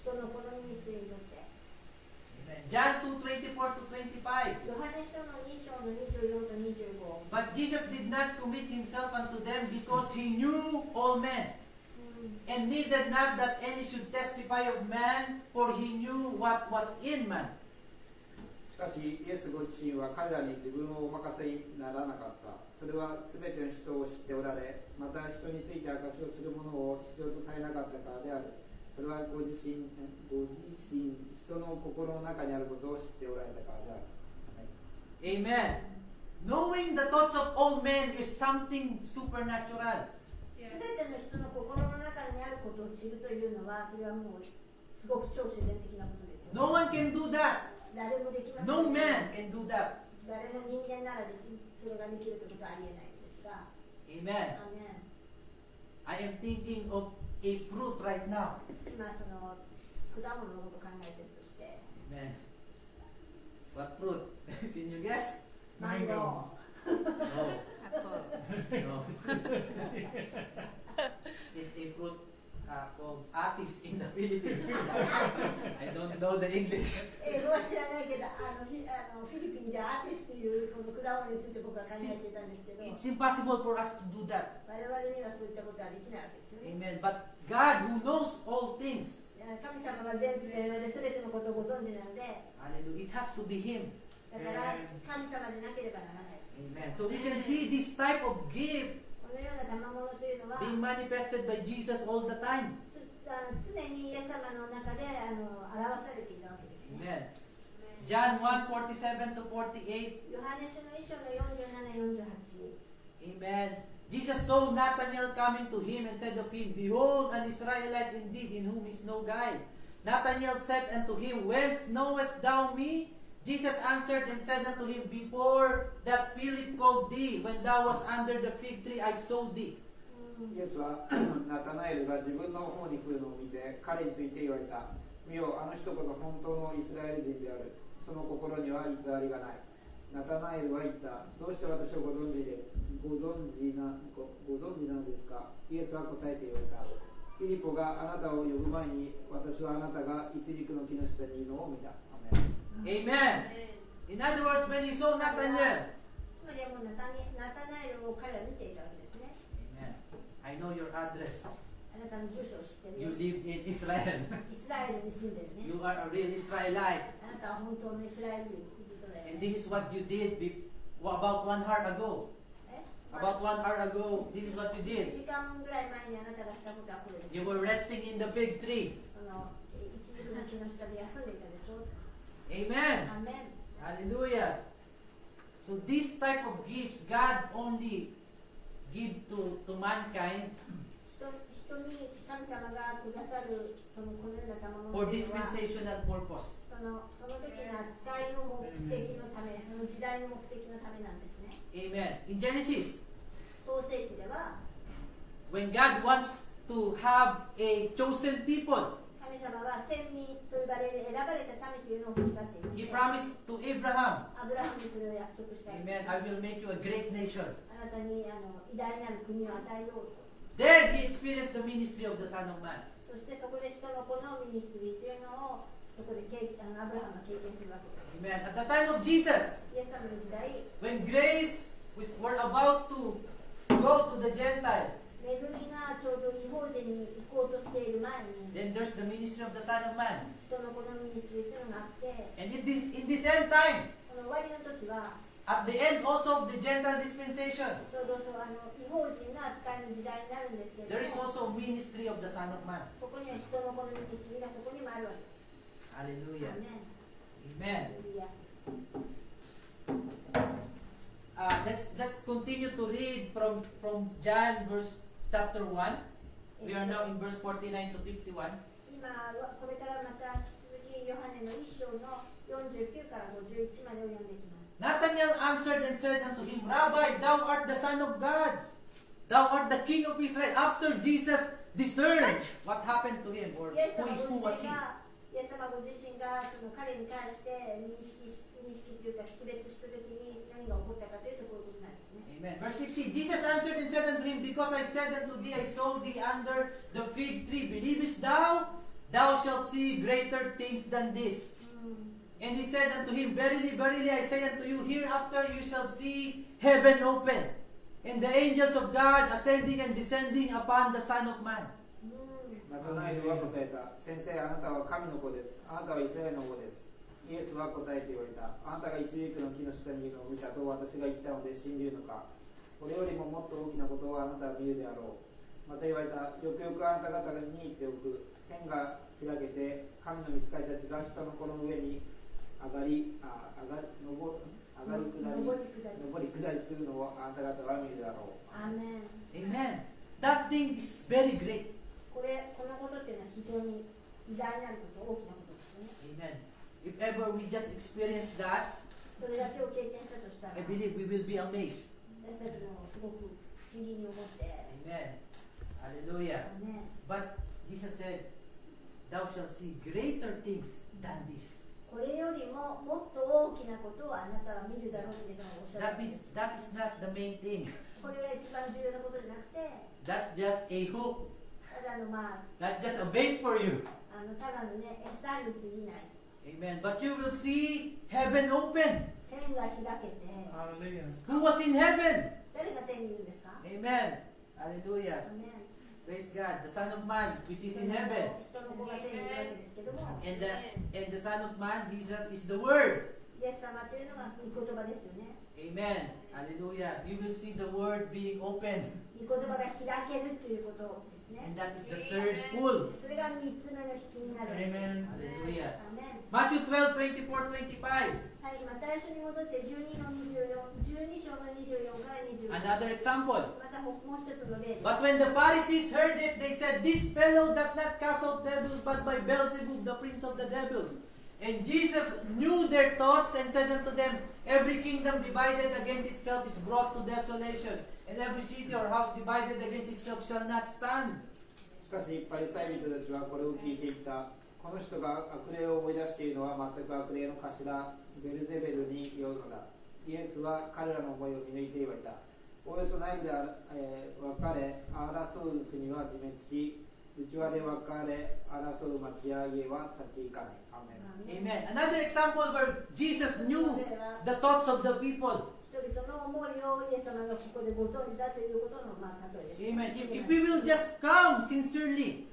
人のこのミニストリーにとって。 Amen. John 2:24 to 25. ヨハネ書の2章の24と25。 But Jesus did not commit himself unto them because he knew all men, and needed not that any should testify of man, for he knew what was in man. しかしイエスご自身は彼らに自分をお任せにならなかった。それは全ての人を知っておられ、また人について証しをする者を必要とされなかったからである。それはご自身人の心の中にあることを知っておられたからである。 Amen. Knowing the thoughts of all men is something supernatural. すべての人の心の中にあることを知るというのは、それはもうすごく超自然的なことですよ、ね。 No one can do that. 誰もできません。 No man can do that. 誰も人間ならそれができるということはありえないんですが。 Amen. アーメン。 I am thinking of a fruit right now. 今その果物のことを考えているとして、 Amen. What fruit? Can you guess? マンゴ No. No. It's a fruit called atis in the Philippines. I don't know the English. 英語は知らないけど、フィリピンでアーティスというその果物について僕は考えていたんですけど、 It's impossible for us to do that. 我々にはそういったことはできないわけですよね。 Amen. But God, who knows all things, 神様が全知全能で全てのことをご存知なので、 hallelujah, it has to be Him. だから神様でなければならない。 Amen. So we can see this type of gift このような賜物というのは、 being manifested by Jesus all the time. 常にイエス様の中で表されていたわけですね。 Amen. John 1:47 to 48. ヨハネ書の1章の47、48。 Amen. Jesus saw Nathanael coming to him and said of him, Behold, an Israelite indeed, in whom is no guile. Nathanael said unto him, Whence knowest thou me? Jesus answered and said unto him, Before that Philip called thee, when thou wast under the fig tree, I saw thee. イエスはナタナエルが自分の方に来るのを見て彼について言われた。見よ、あの人こそ本当のイスラエル人である。その心には偽りがない。ナタナエルは言った。どうして私をご存知なのですか。イエスは答えて言われた。フィリポがあなたを呼ぶ前に私はあなたがイチジクの木の下にいるのを見た。Amen. In other words, when he saw Nathanael, つまりもうナタナエルを彼は見ていたわけですね。 Amen. I know your address. あなたの住所を知ってる You よ。 live in Israel. イスラエルに住んでるね。 You are a real Israelite. あなたは本当のイスラエル人だよ And ね。 this is what you did about 1 hour ago. え About 1 hour ago, this is what you 1 did. 時間ぐらい前にあなたがしたことはこれです。 You were resting in the big tree. その一軸の木の下で休んでいたでしょ。 Amen. アーメン。 Hallelujah. So this type of gifts, God only give to mankind 人に神様がくださるそのこのような賜物 for というのは dispensational purpose. その時の扱いの目的のため、その時代の目的のためなんですね。 Amen. In Genesis, 創世記では when God wants to have a chosen people, 神様は先民と呼ばれる選ばれた民というのを欲しがっているの He で、 promised to Abraham, アブラハムにそれを約束したい。 Amen, I will make you a great nation. あなたに偉大なる国を与えようと。 Then He experienced the ministry of the Son of Man. そしてそこで人の子のミニストリーというのをそこでアブラハムが経験するわけです。 Amen. At the time of Jesus, イエス様の時代、 when grace were about to go to the Gentile, 恵みがちょうど異邦人に行こうとしている前に、 then there's the ministry of the Son of Man. 人の子のミニストリーというのがあって、 And in this end time, この終わりの時は、 at the end also of the Gentile dispensation, ちょうどそう異邦人の扱いの時代になるんですけれ there is ども、 also ministry of the Son of Man. ここには人の子のミニストリーがそこにもあるわけです。 Hallelujah. アーメン Amen. ハレルヤ Let's continue to read from John chapter 1. We are now in verse 49 to 51. 今、これからまた引き続きヨハネの1章の49から51までを読んでいきます。 Nathanael answered and said unto him, Rabbi, thou art the Son of God. Thou art the King of Israel. After Jesus discerned what happened to him, or イエス様 who ご was 自 he. 身がイエス様ご自身がその彼に対して認識というか識別したときに何が起こったかというとこういうことなんですね。 Amen. Verse 50, Jesus answered and said unto him, Because I said unto thee, I saw thee under the fig tree. Believest thou? Thou shalt see greater things than this. And he said unto him, Verily, verily, I say unto you, hereafter you shall see heaven open, and the angels of God ascending and descending upon the Son of Man. ナタナエルは答えた。先生、あなたは神の子です。あなたはイスラエルの子です。イエスは答えて言われた。あなたが一軸の木の下にいるのを見たと私が言ったので信じるのか。これよりももっと大きなことをあなたは見るであろう。また言われた。よくよくあなた方に言っておく。天が開けて、神の御使いたちが人の子の上に上り下りするのをあなた方は見るであろう。アーメン Amen. That thing is very great. このことっていうのは非常に偉大なること、大きなことですよね。 Amen. If ever we just experience that, それだけを経験したとしたら、 I believe we will be amazed. 私たちもすごく不思議に思って、 Amen. Hallelujah. ね、 But Jesus said, Thou shalt see greater things than this. これよりももっと大きなことをあなたは見るだろうっておっしゃ That るんで means す。 that is not the main thing. これが一番重要なことじゃなくて、 That's just a hook. ただのThat's just a bait for you. ただのね、餌に過ぎない。 Amen. But you will see heaven open. 天が開けて、 Hallelujah. Who was in heaven? 誰が天にいるんですか？ Amen. Hallelujah. ね、 Praise God. The Son of Man, which is in heaven. 人の子が天にいるわけですけども、 And the Son of Man, Jesus, is the Word. イエス様というのが御言葉ですよね。 Amen. Hallelujah. You will see the Word being open. 御言葉が開けるということですね And。that is the third pull. それが3つ目の引きになるわけです。 Amen. Hallelujah. アーメン Matthew 12, 24, 25. はい、また一緒に戻って12章の24から25。 Another example. またもう一つの例です。 But when the Pharisees heard it, they said, This fellow doth not cast out devils, but by Beelzebub, the prince of the devils. And Jesus knew their thoughts and said unto them, Every kingdom divided against itself is brought to desolation, and every city or house divided against itself shall not stand. しかしパリサイ人たちはこれを聞いていった。この人が悪霊を追い出しているのは全く悪霊の頭ベルゼベルによるのだ。イエスは彼らの思いを見抜いて言われた。おおよそ内部で分かれ争う国は自滅し、内輪で分かれ争う町や家は立ち行かない。アーメン。 Amen. Another example where Jesus knew the thoughts of the people. 人々の思いをイエス様がここでご存知だということの、例えです。 Amen. If we will just come sincerely,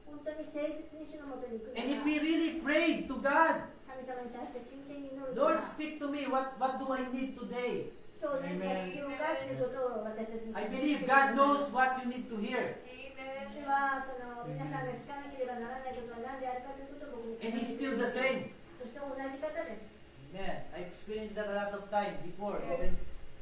本当に誠実に主のもとに行く and な if ら、 we really prayed to God, 神様に対して真剣に祈るな Lord, ら、 speak to me. What do I need today? 今日何が必要かということを私たちに I believe God knows what you need to hear. 主はその皆さんが聞かなければならないことは何であるかということを僕に And He's still the same. そして同じ方です。 Amen. I experienced that a lot of time before,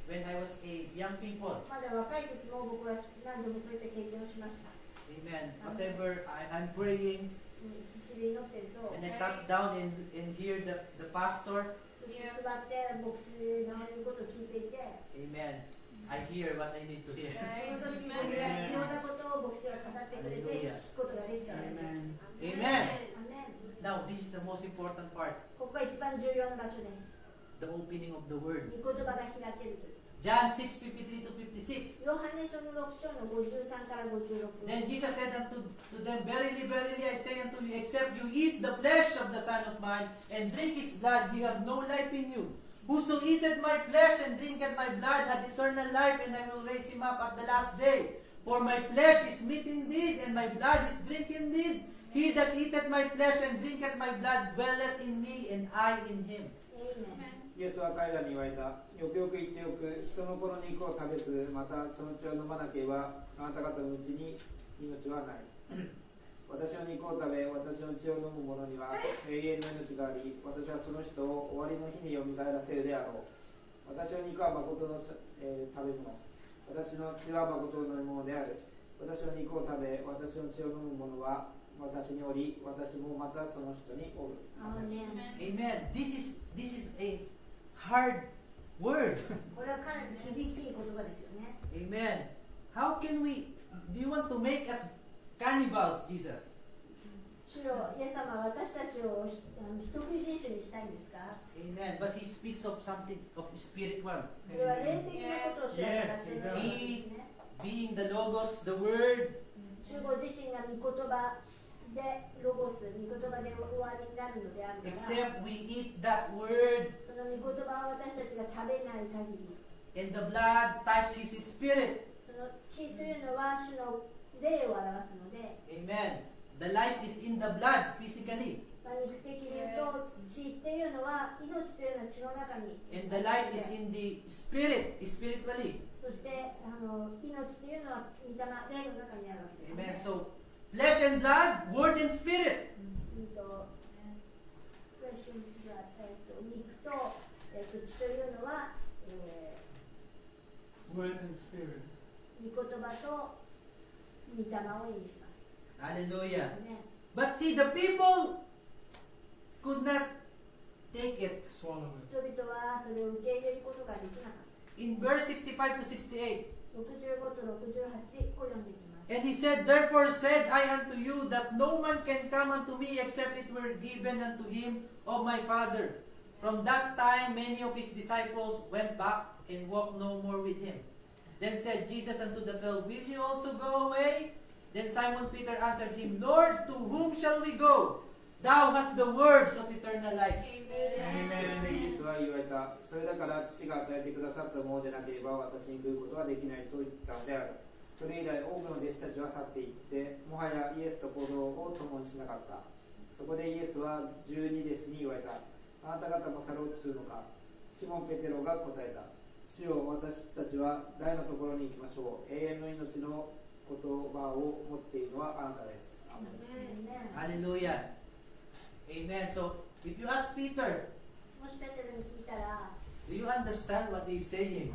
when I was a young people. まだ若い時も僕は何度もそういった経験をしました。 Amen. Whatever I'm praying, 必死で祈ってると、 and I sat down and hear the pastor. そして座って牧師の言うことを聞いていて、 Amen. I hear what I need to hear. その時僕が必要なことを牧師が語ってくれて聞くことができたのです。 Amen. アメン。 Now, this is the most important part. ここが一番重要な場所です。 The opening of the word. 御言葉が開けるという。 John 6:53 to 56. ヨハネ書の6章の53から56。 Then Jesus said unto them, Verily, verily, I say unto you, except you eat the flesh of the Son of Man, and drink his blood, you have no life in you. Whoso eateth my flesh and drinketh my blood hath eternal life, and I will raise him up at the last day. For my flesh is meat indeed, and my blood is drink indeed. He that eateth my flesh and drinketh my blood dwelleth in me, and I in him. Amen. イエスは彼らに言われた。よくよく言っておく。人の子の肉を食べず、またその血を飲まなければ、あなた方のうちに命はない。私の肉を食べ、私の血を飲む者には永遠の命があり、私はその人を終わりの日によみがえらせるであろう。私の肉は誠の、食べ物。私の血は誠の飲み物である。私の肉を食べ、私の血を飲む者は私におり、私もまたその人におる。アーメン。 Amen. This is a hard word. これはかなり厳しい言葉ですよね。 Amen. How can we, do you want to make us cannibals, Jesus? 主よ、イエス様は私たちを人食い人種にしたいんですか？ Amen. But he speaks of something of spiritual. これは霊的なことをおっしゃる方ということですね。 Being the logos, the word. 主ご自身が御言葉でロゴス、御言葉でお終わりになるのであるから、 Except we eat that word, その御言葉を私たちが食べない限り、 and the blood types his spirit. その血というのは主の霊を表すので、 Amen. The life is in the blood, physically. 肉的に言うと血っていうのは命というのは血の中に And the life is in the spirit, spiritually. そして命というのは御霊、霊の中にあるわけです、 Amen. So, flesh and blood, word and spirit. 肉と血というのは、Word and spirit. 御言葉と御霊を意味します。 Hallelujah. ね、 But see, the people could not take it. Swallow it. 人々はそれを受け入れることができなかった。 In verse 65 to 68, 65と68を読んでいきます。 and he said, Therefore said I unto you, that no man can come unto me except it were given unto him of my Father. From that time many of his disciples went back and walked no more with him. Then said Jesus unto the 12, Will you also go away? Then Simon Peter answered him, Lord, to whom shall we go? Thou hast the words of eternal life. そしてイエスは言われた。それだから父が与えてくださったものでなければ私に来ることはできないと言ったのである。それ以来多くの弟子たちは去っていって、もはやイエスと行動を共にしなかった。そこでイエスは12弟子に言われた。あなた方も去ろうとするのか。シモン・ペテロが答えた。主よ、私たちは大のところに行きましょう。永遠の命の言葉を持っているのはあなたです。アーメン。 Hallelujah. Amen. So, if you ask Peter, もしペテロに聞いたら、 do you understand what he's saying?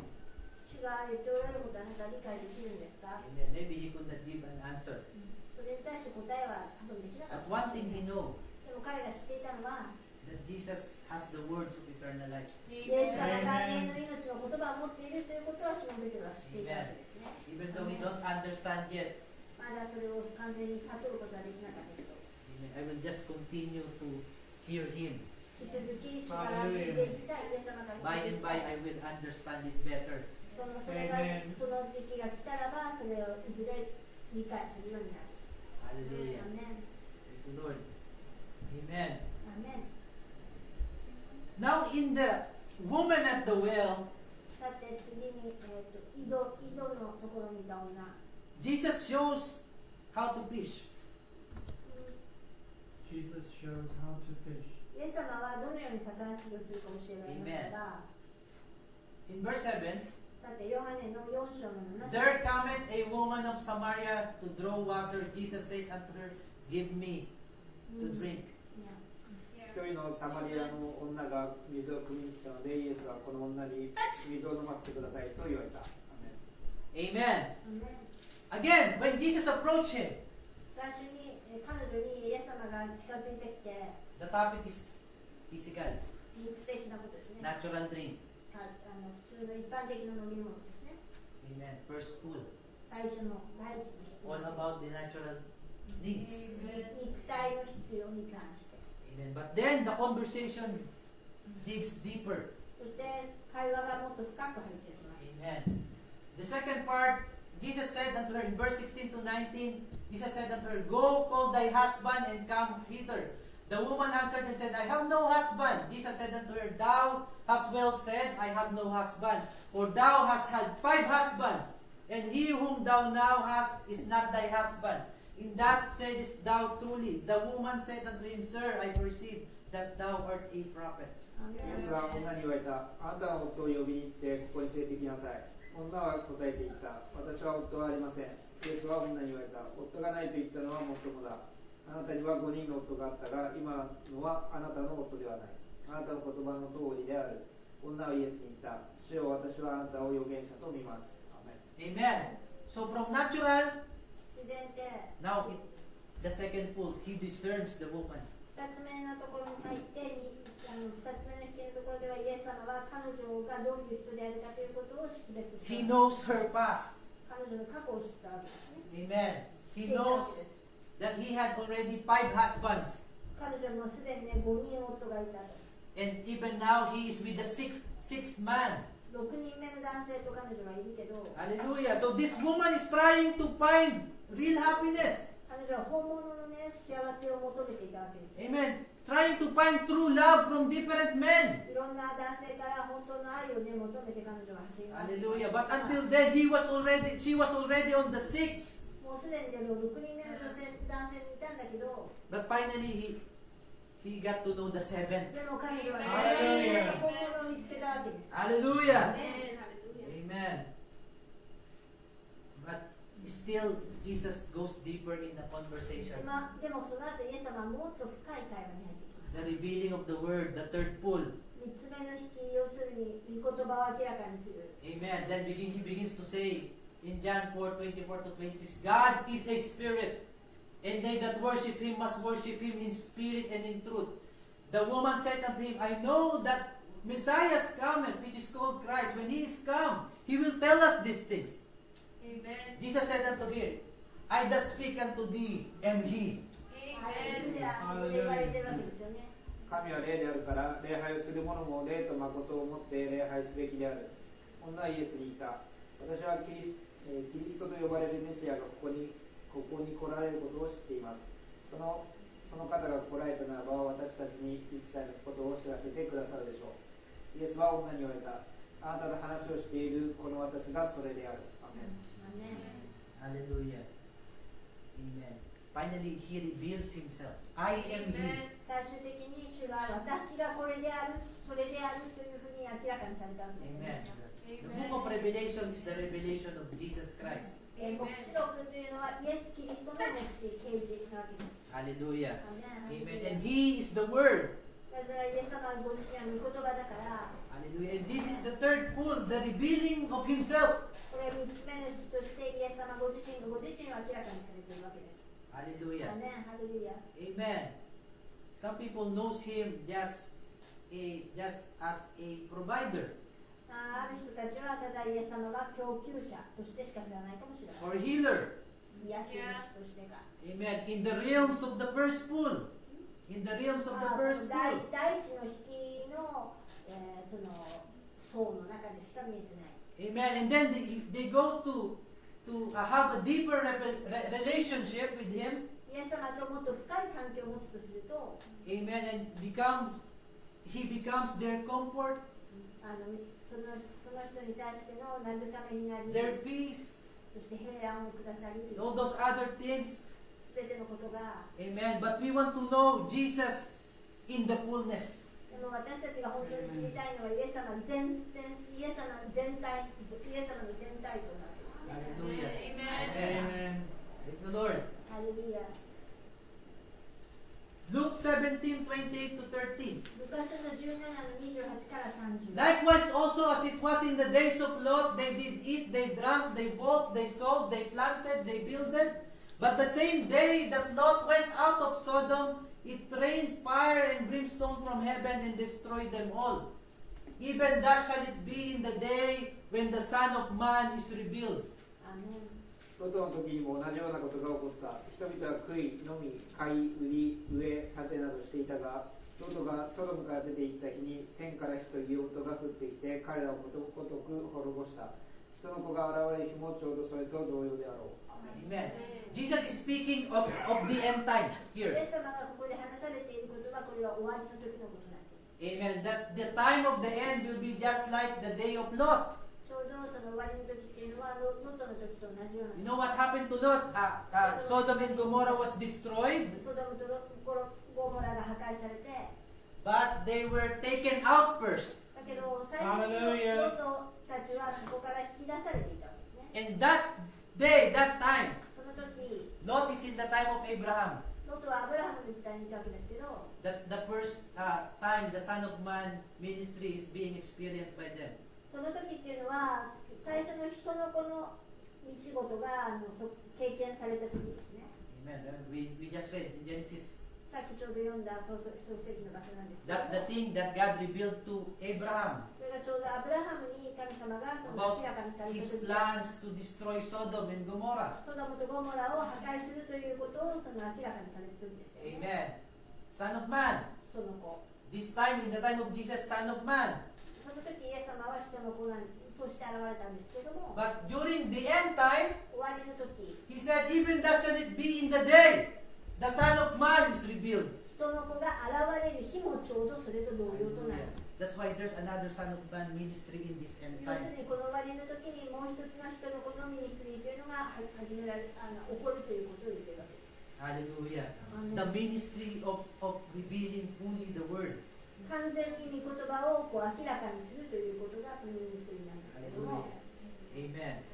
主が言っておられることはあなたは理解できるんですか？ Amen. Maybe he could not give an answer. それに対して答えは多分できなかっ But た。 one thing he know, でも彼が知っていたのは、 that Jesus has the words of eternal life. イエス様が永遠の命の言葉を持っているということはシモン・ペテロは知っていたわけですね。 Even though we don't understand yet, まだそれを完全に悟ることはできなかったけど、 amen, I will just continue to hear him. 引き続き主から聞いていきたい、イエス様から By 聞いてい and きた by, い。 I will understand it better. その時期が来たらば、それをいずれ理解するようになる。 Hallelujah. アーメン。 Praise the Lord. Amen. アーメン。 Now, in the woman at the well, さて次に、井戸のところにいた女。 Jesus shows how to fish. Jesus shows how to fish. イエス様はどのように魚釣りをするか教えられましたが、 In verse 7, さてヨハネの4章の7 there cometh a woman of Samaria to draw water. Jesus said unto her, Give me to drink. 一人のサマリアの女が水を汲みに来たので、イエスはこの女に水を飲ませてくださいと言われた。アーメン Amen. Again, when Jesus approached him, 最初に彼女にイエス様が近づいてきて、 the topic is physical, 肉的なことですね。 natural drink. 普通の一般的な飲み物ですね。 Amen. First pool. 最初の第一の必 All 要。 about the natural needs. 肉体の必要に関して。 Amen. But then the conversation digs deeper. そして会話がもっと深く入ってきます。 Amen. The second part, Jesus said unto her in verse 16 to 19, Jesus said unto her, Go, call thy husband and come hither. The woman answered and said, I have no husband. Jesus said unto her, Thou hast well said, I have no husband. For thou hast had 5 husbands, and he whom thou now hast is not thy husband. In that saidest thou truly. The woman said unto him, Sir, I perceive that thou art a prophet. イエスは女に言われた。あなたの夫を呼びに行ってここに連れてきなさい。女は答えて言った。私は夫はありません。イエスは女に言われた。夫がないと言ったのはもっともだ。あなたには5人の夫があったが、今のはあなたの夫ではない。あなたの言葉の通りである。女はイエスに言った。主よ、私はあなたを預言者と見ます。アーメン Amen. So from natural, 自然って now the second pool, he discerns the woman. 2つ目のところに入って2つ目の引きのところではイエス様は彼女がどういう人であるかということを識別し He た。 knows her past. 彼女の過去を知ったわけですね。 Amen. 知っ He ていたわ knows けです。 that he had already 5 husbands. 彼女もすでにね、5人夫がいたと。 And even now, he is with the sixth man. 6人目の男性と彼女はいるけど、 Hallelujah. So this woman is trying to find real happiness. 彼女は本物のね、幸せを求めていたわけです。 Amen. Trying to find true love from different men. いろんな男性から本当の愛をね、求めて彼女は走り回ってい Hallelujah. ま But した。 until then, she was already on the 6th. もうすでにでも6人目の男性にいたんだけど、 But finally, he got to know the 7th. でも彼女はHallelujah. 本物を見つけたわけです。 Hallelujah. ね Amen. But still, Jesus goes deeper in the conversation. でもその後イエス様はもっと深い会話に入ってきます。 The revealing of the word, the third pull. 3つ目の引き、要するに御言葉を明らかにする。 Amen. Then he begins to say in John 4:24 to 26, God is a spirit, and they that worship him must worship him in spirit and in truth. The woman said unto him, I know that Messiah is coming, which is called Christ. When he is come, he will tell us these things. Amen. Jesus said unto her, I that speak unto thee am he. ハレル Amen. ヤ、ここで言われてるわけですよね。神は霊であるから礼拝をする者も霊と誠をもって礼拝すべきである。女はイエスに言った。私はキリストと呼ばれるメシアがここに来られることを知っています。その方が来られたならば私たちに一切のことを知らせてくださるでしょう。イエスは女に言われた。あなたと話をしているこの私がそれである。アメン。アーメン Hallelujah. Amen. Finally, he reveals himself. I am he. Amen. 最終的に主が私がこれである、それであるというふうに明らかにされたんですね。 Amen. The book of Revelation is the revelation of Jesus Christ. 黙示録というのはイエス・キリストの黙示、啓示なわけです。 Hallelujah. アーメン Amen. And he is the word. だからイエス様ご自身は御言葉だから、 Hallelujah. And this is the third pull, the revealing of himself. これ3つ目の日としてイエス様ご自身がご自身を明らかにされているわけです。 Hallelujah. アーメンハレルヤ。 Amen. Some people knows him just as a provider ある人たちはただイエス様が供給者としてしか知らないかもしれない。 or healer. 癒し主としてか。 Amen. In the realms of the first pull. In the realms of the first 第 pull. 第一の引きの、その層の中でしか見えてない。 Amen. And then they go to have a deeper relationship with him. イエス様ともっと深い関係を持つとすると、 Amen. And he becomes their comfort. その人に対しての慰めになり、 their peace, そして平安をくださり、 all those other things. すべてのことが、 Amen. But we want to know Jesus in the fullness. でも私たちが本当に知りたいのはイエス様全体、イエス様の全体像なんですね。 Hallelujah. Amen. Praise the Lord. ハレルヤ。 Luke 17:28 to 30. ルカ書の17の28から30。 Likewise also as it was in the days of Lot, they did eat, they drank, they bought, they sold, they planted, they builded. But the same day that Lot went out of Sodom, it rained fire and brimstone from heaven and destroyed them all. Even thus shall it be in the day when the Son of Man is revealed. アーメン。ロトの時にも同じようなことが起こった。人々は食い、飲み、買い、売り、植え、建てなどしていたが、ロトがソドムから出て行った日に天から火と硫黄が降ってきて彼らをことごとく滅ぼした。人の子が現れる日もちょうどそれと同様であろう。 Amen. Jesus is speaking of the end time イ here. エス様がここで話されていることは、これは終わりの時のことなんです。 Amen. That the time of the end will be just like the day of Lot. ちょうどその終わりの時っていうのは、ロトの時と同じよう You な。 know what happened to Lot? Sodom and Gomorrah was destroyed, ソドムとゴモラが破壊されて、 but they were taken out first. だけど最初にロトたちはそこから引き出されていたんですね。 And that day, that time, その時、 Lot is in the time of Abraham. ロトはアブラハムの時代にいたわけですけど、 That the first time the Son of Man ministry is being experienced by them. その時っていうのは、最初の人の子の仕事が経験された時ですね。 Amen. We just read in Genesis. さっきちょうど読んだ創世記の場所なんですけど、 That's the thing that God revealed to Abraham それがちょうどアブラハムに神様がその about 明らかにされた his 時、 plans to destroy Sodom and Gomorrah. ソドムとゴモラを破壊するということをその明らかにされた時でしたよね。 Amen. Son of Man. 人の子。 This time, in the time of Jesus, Son of Man. その時イエス様は人の子として現れたんですけども、 But during the end time, 終わりの時、 he said, even thus shall it be in the day the Son of Man is revealed. 人の子が現れる日もちょうどそれと同様となる。 That's why there's another Son of Man ministry in this end 要す time. るにこの終わりの時にもう一つの人の子のミニストリーというのが起こるということを言っているわけです。 Hallelujah. Amen. The ministry of revealing fully the Word. 完全に御言葉をこう明らかにするということがそのミニストリーなんですけども、 Amen.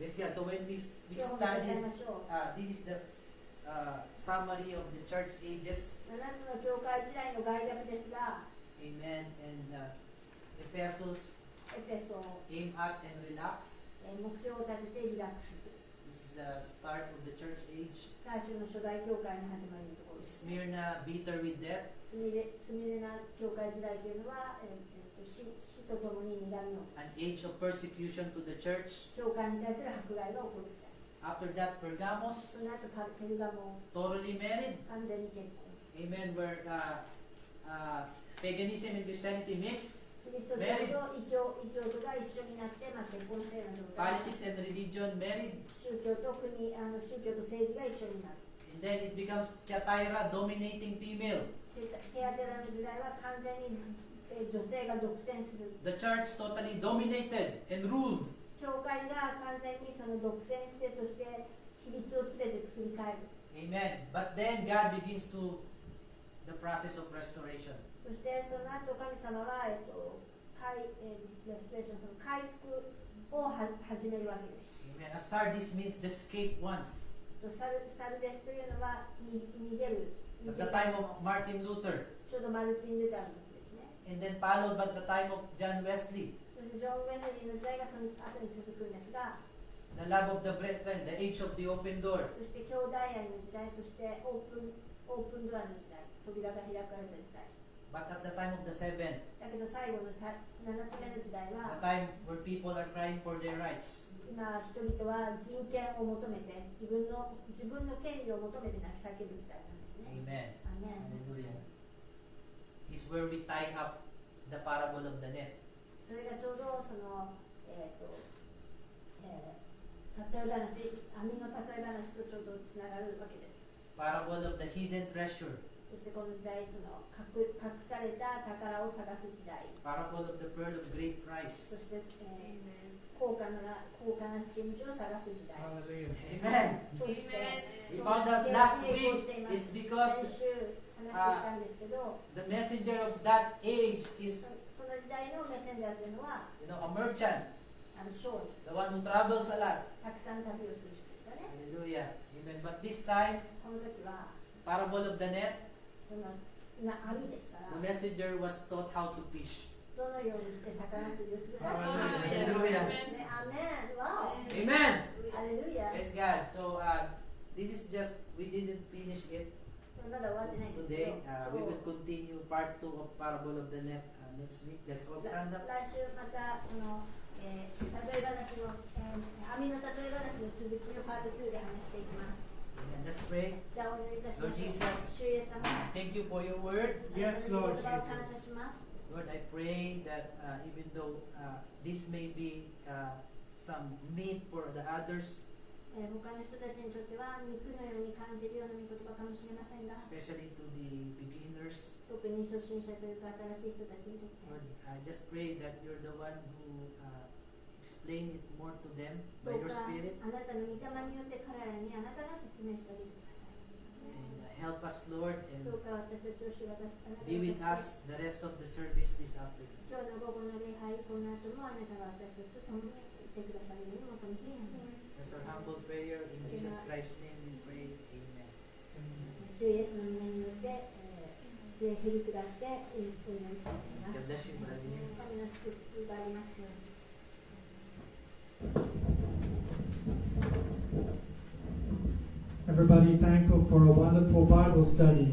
Yes, yeah. So when we 今日も答え study, ましょう。 this is the summary of the church ages. 7つの教会時代の概略ですが、 Amen. And Ephesus, エペソ、 aim at and relax. 目標を立ててリラックスする。 This is the start of the church age. 最初の初代教会の始まりのところです。 Smyrna, bitter with death. スミレナ教会時代というのは、死とともに苦みを、 An age of persecution to the church. 教会に対する迫害が起こる時代。 After that, Pergamos, その後ペルガモ、 totally married. 完全に結婚。 Amen. Where paganism and Christianity mix. キリスト教と異教徒が一緒になって、結婚したような状態。 Politics and religion married. 宗教と政治が一緒になる。 And then it becomes Thyatira, dominating female. テアテラの時代は完全に女性が独占する。 The church totally dominated and ruled. 教会が完全にその独占して、そして規律をすべて作り変える。 Amen. But then God begins to the process of restoration. そしてその後神様は、レストレーション、その回復を始めるわけです。 Amen. A Sardis means the escaped ones. サルデスというのは逃げる。 At the time of Martin Luther. ちょうどマルチン・ルターの時ですね。 And then followed by the time of John Wesley. そしてジョン・ウェスリーの時代がその後に続くんですが、 The love of the brethren, the age of the open door. そして兄弟愛の時代、そしてオープンドアの時代、扉が開かれた時代。 But at the time of the seven, だけど最後の7つ目の時代 the は、 time where people are crying for their rights. 今人々は人権を求めて、自分の権利を求めて泣き叫ぶ時代なんですね。 Amen. アメン。 Hallelujah. Is where we tie up the parable of the net. それがちょうどその、例え話、網の例え話とちょうどつながるわけです。 Parable of the hidden treasure. そしてこの時代その隠された宝を探す時代、 Parable of the pearl of great price. そして、高価な真珠を探す時代。 Hallelujah. Amen. そして We found out last week it's 先 because 週話していたんですけど、 the messenger of that age is, その時代のメッセンジャーというのは a merchant, 商人、 the one who travels a lot. たくさん旅をする人でしたね。 Hallelujah. Amen. But this time, この時は parable of the net, その網ですから、 the messenger was taught how to fish. どのようにして魚釣りをするか。 Hallelujah. ね、アメン、わお、 Amen. ハレルヤ。 Praise God. So this is just, we didn't finish it まだ終わってないんですけ today. ど、 We will continue part 2 of parable of the net next week. Let's all stand up. 来週またこの、例え話の、網の例え話の続きをパート2で話していきます。 Amen. Let's pray. じゃあお祈りいたしま Lord す。 Jesus. 主イエス様、 Thank you for your word. Yes, あな Lord たの言葉を感 Jesus. 謝します。 Lord, I pray that even though this may be some meat for the others, 他の人たちにとっては肉のように感じるような御言葉かもしれませんが、 especially to the beginners, 特に初心者というか新しい人たちにとって Lord, I just pray that you're the one who explain it more to them ど by う your か Spirit. あなたの御霊によって彼らにあなたが説明してあげてください。 And help us, Lord, どう and か私たちを主が出すあなた be with が us the rest of the service this afternoon. 今日の午後の礼拝、この後もあなたが私たちと共にいてくださるように求めています。 That's our humble prayer. In Jesus Christ's name we pray. Amen. 主イエスの皆によって、手振り下ってお祈りしたいと思います。 God bless you, Brother Lim. 神の祝福がありますように。Everybody thankful for a wonderful Bible study.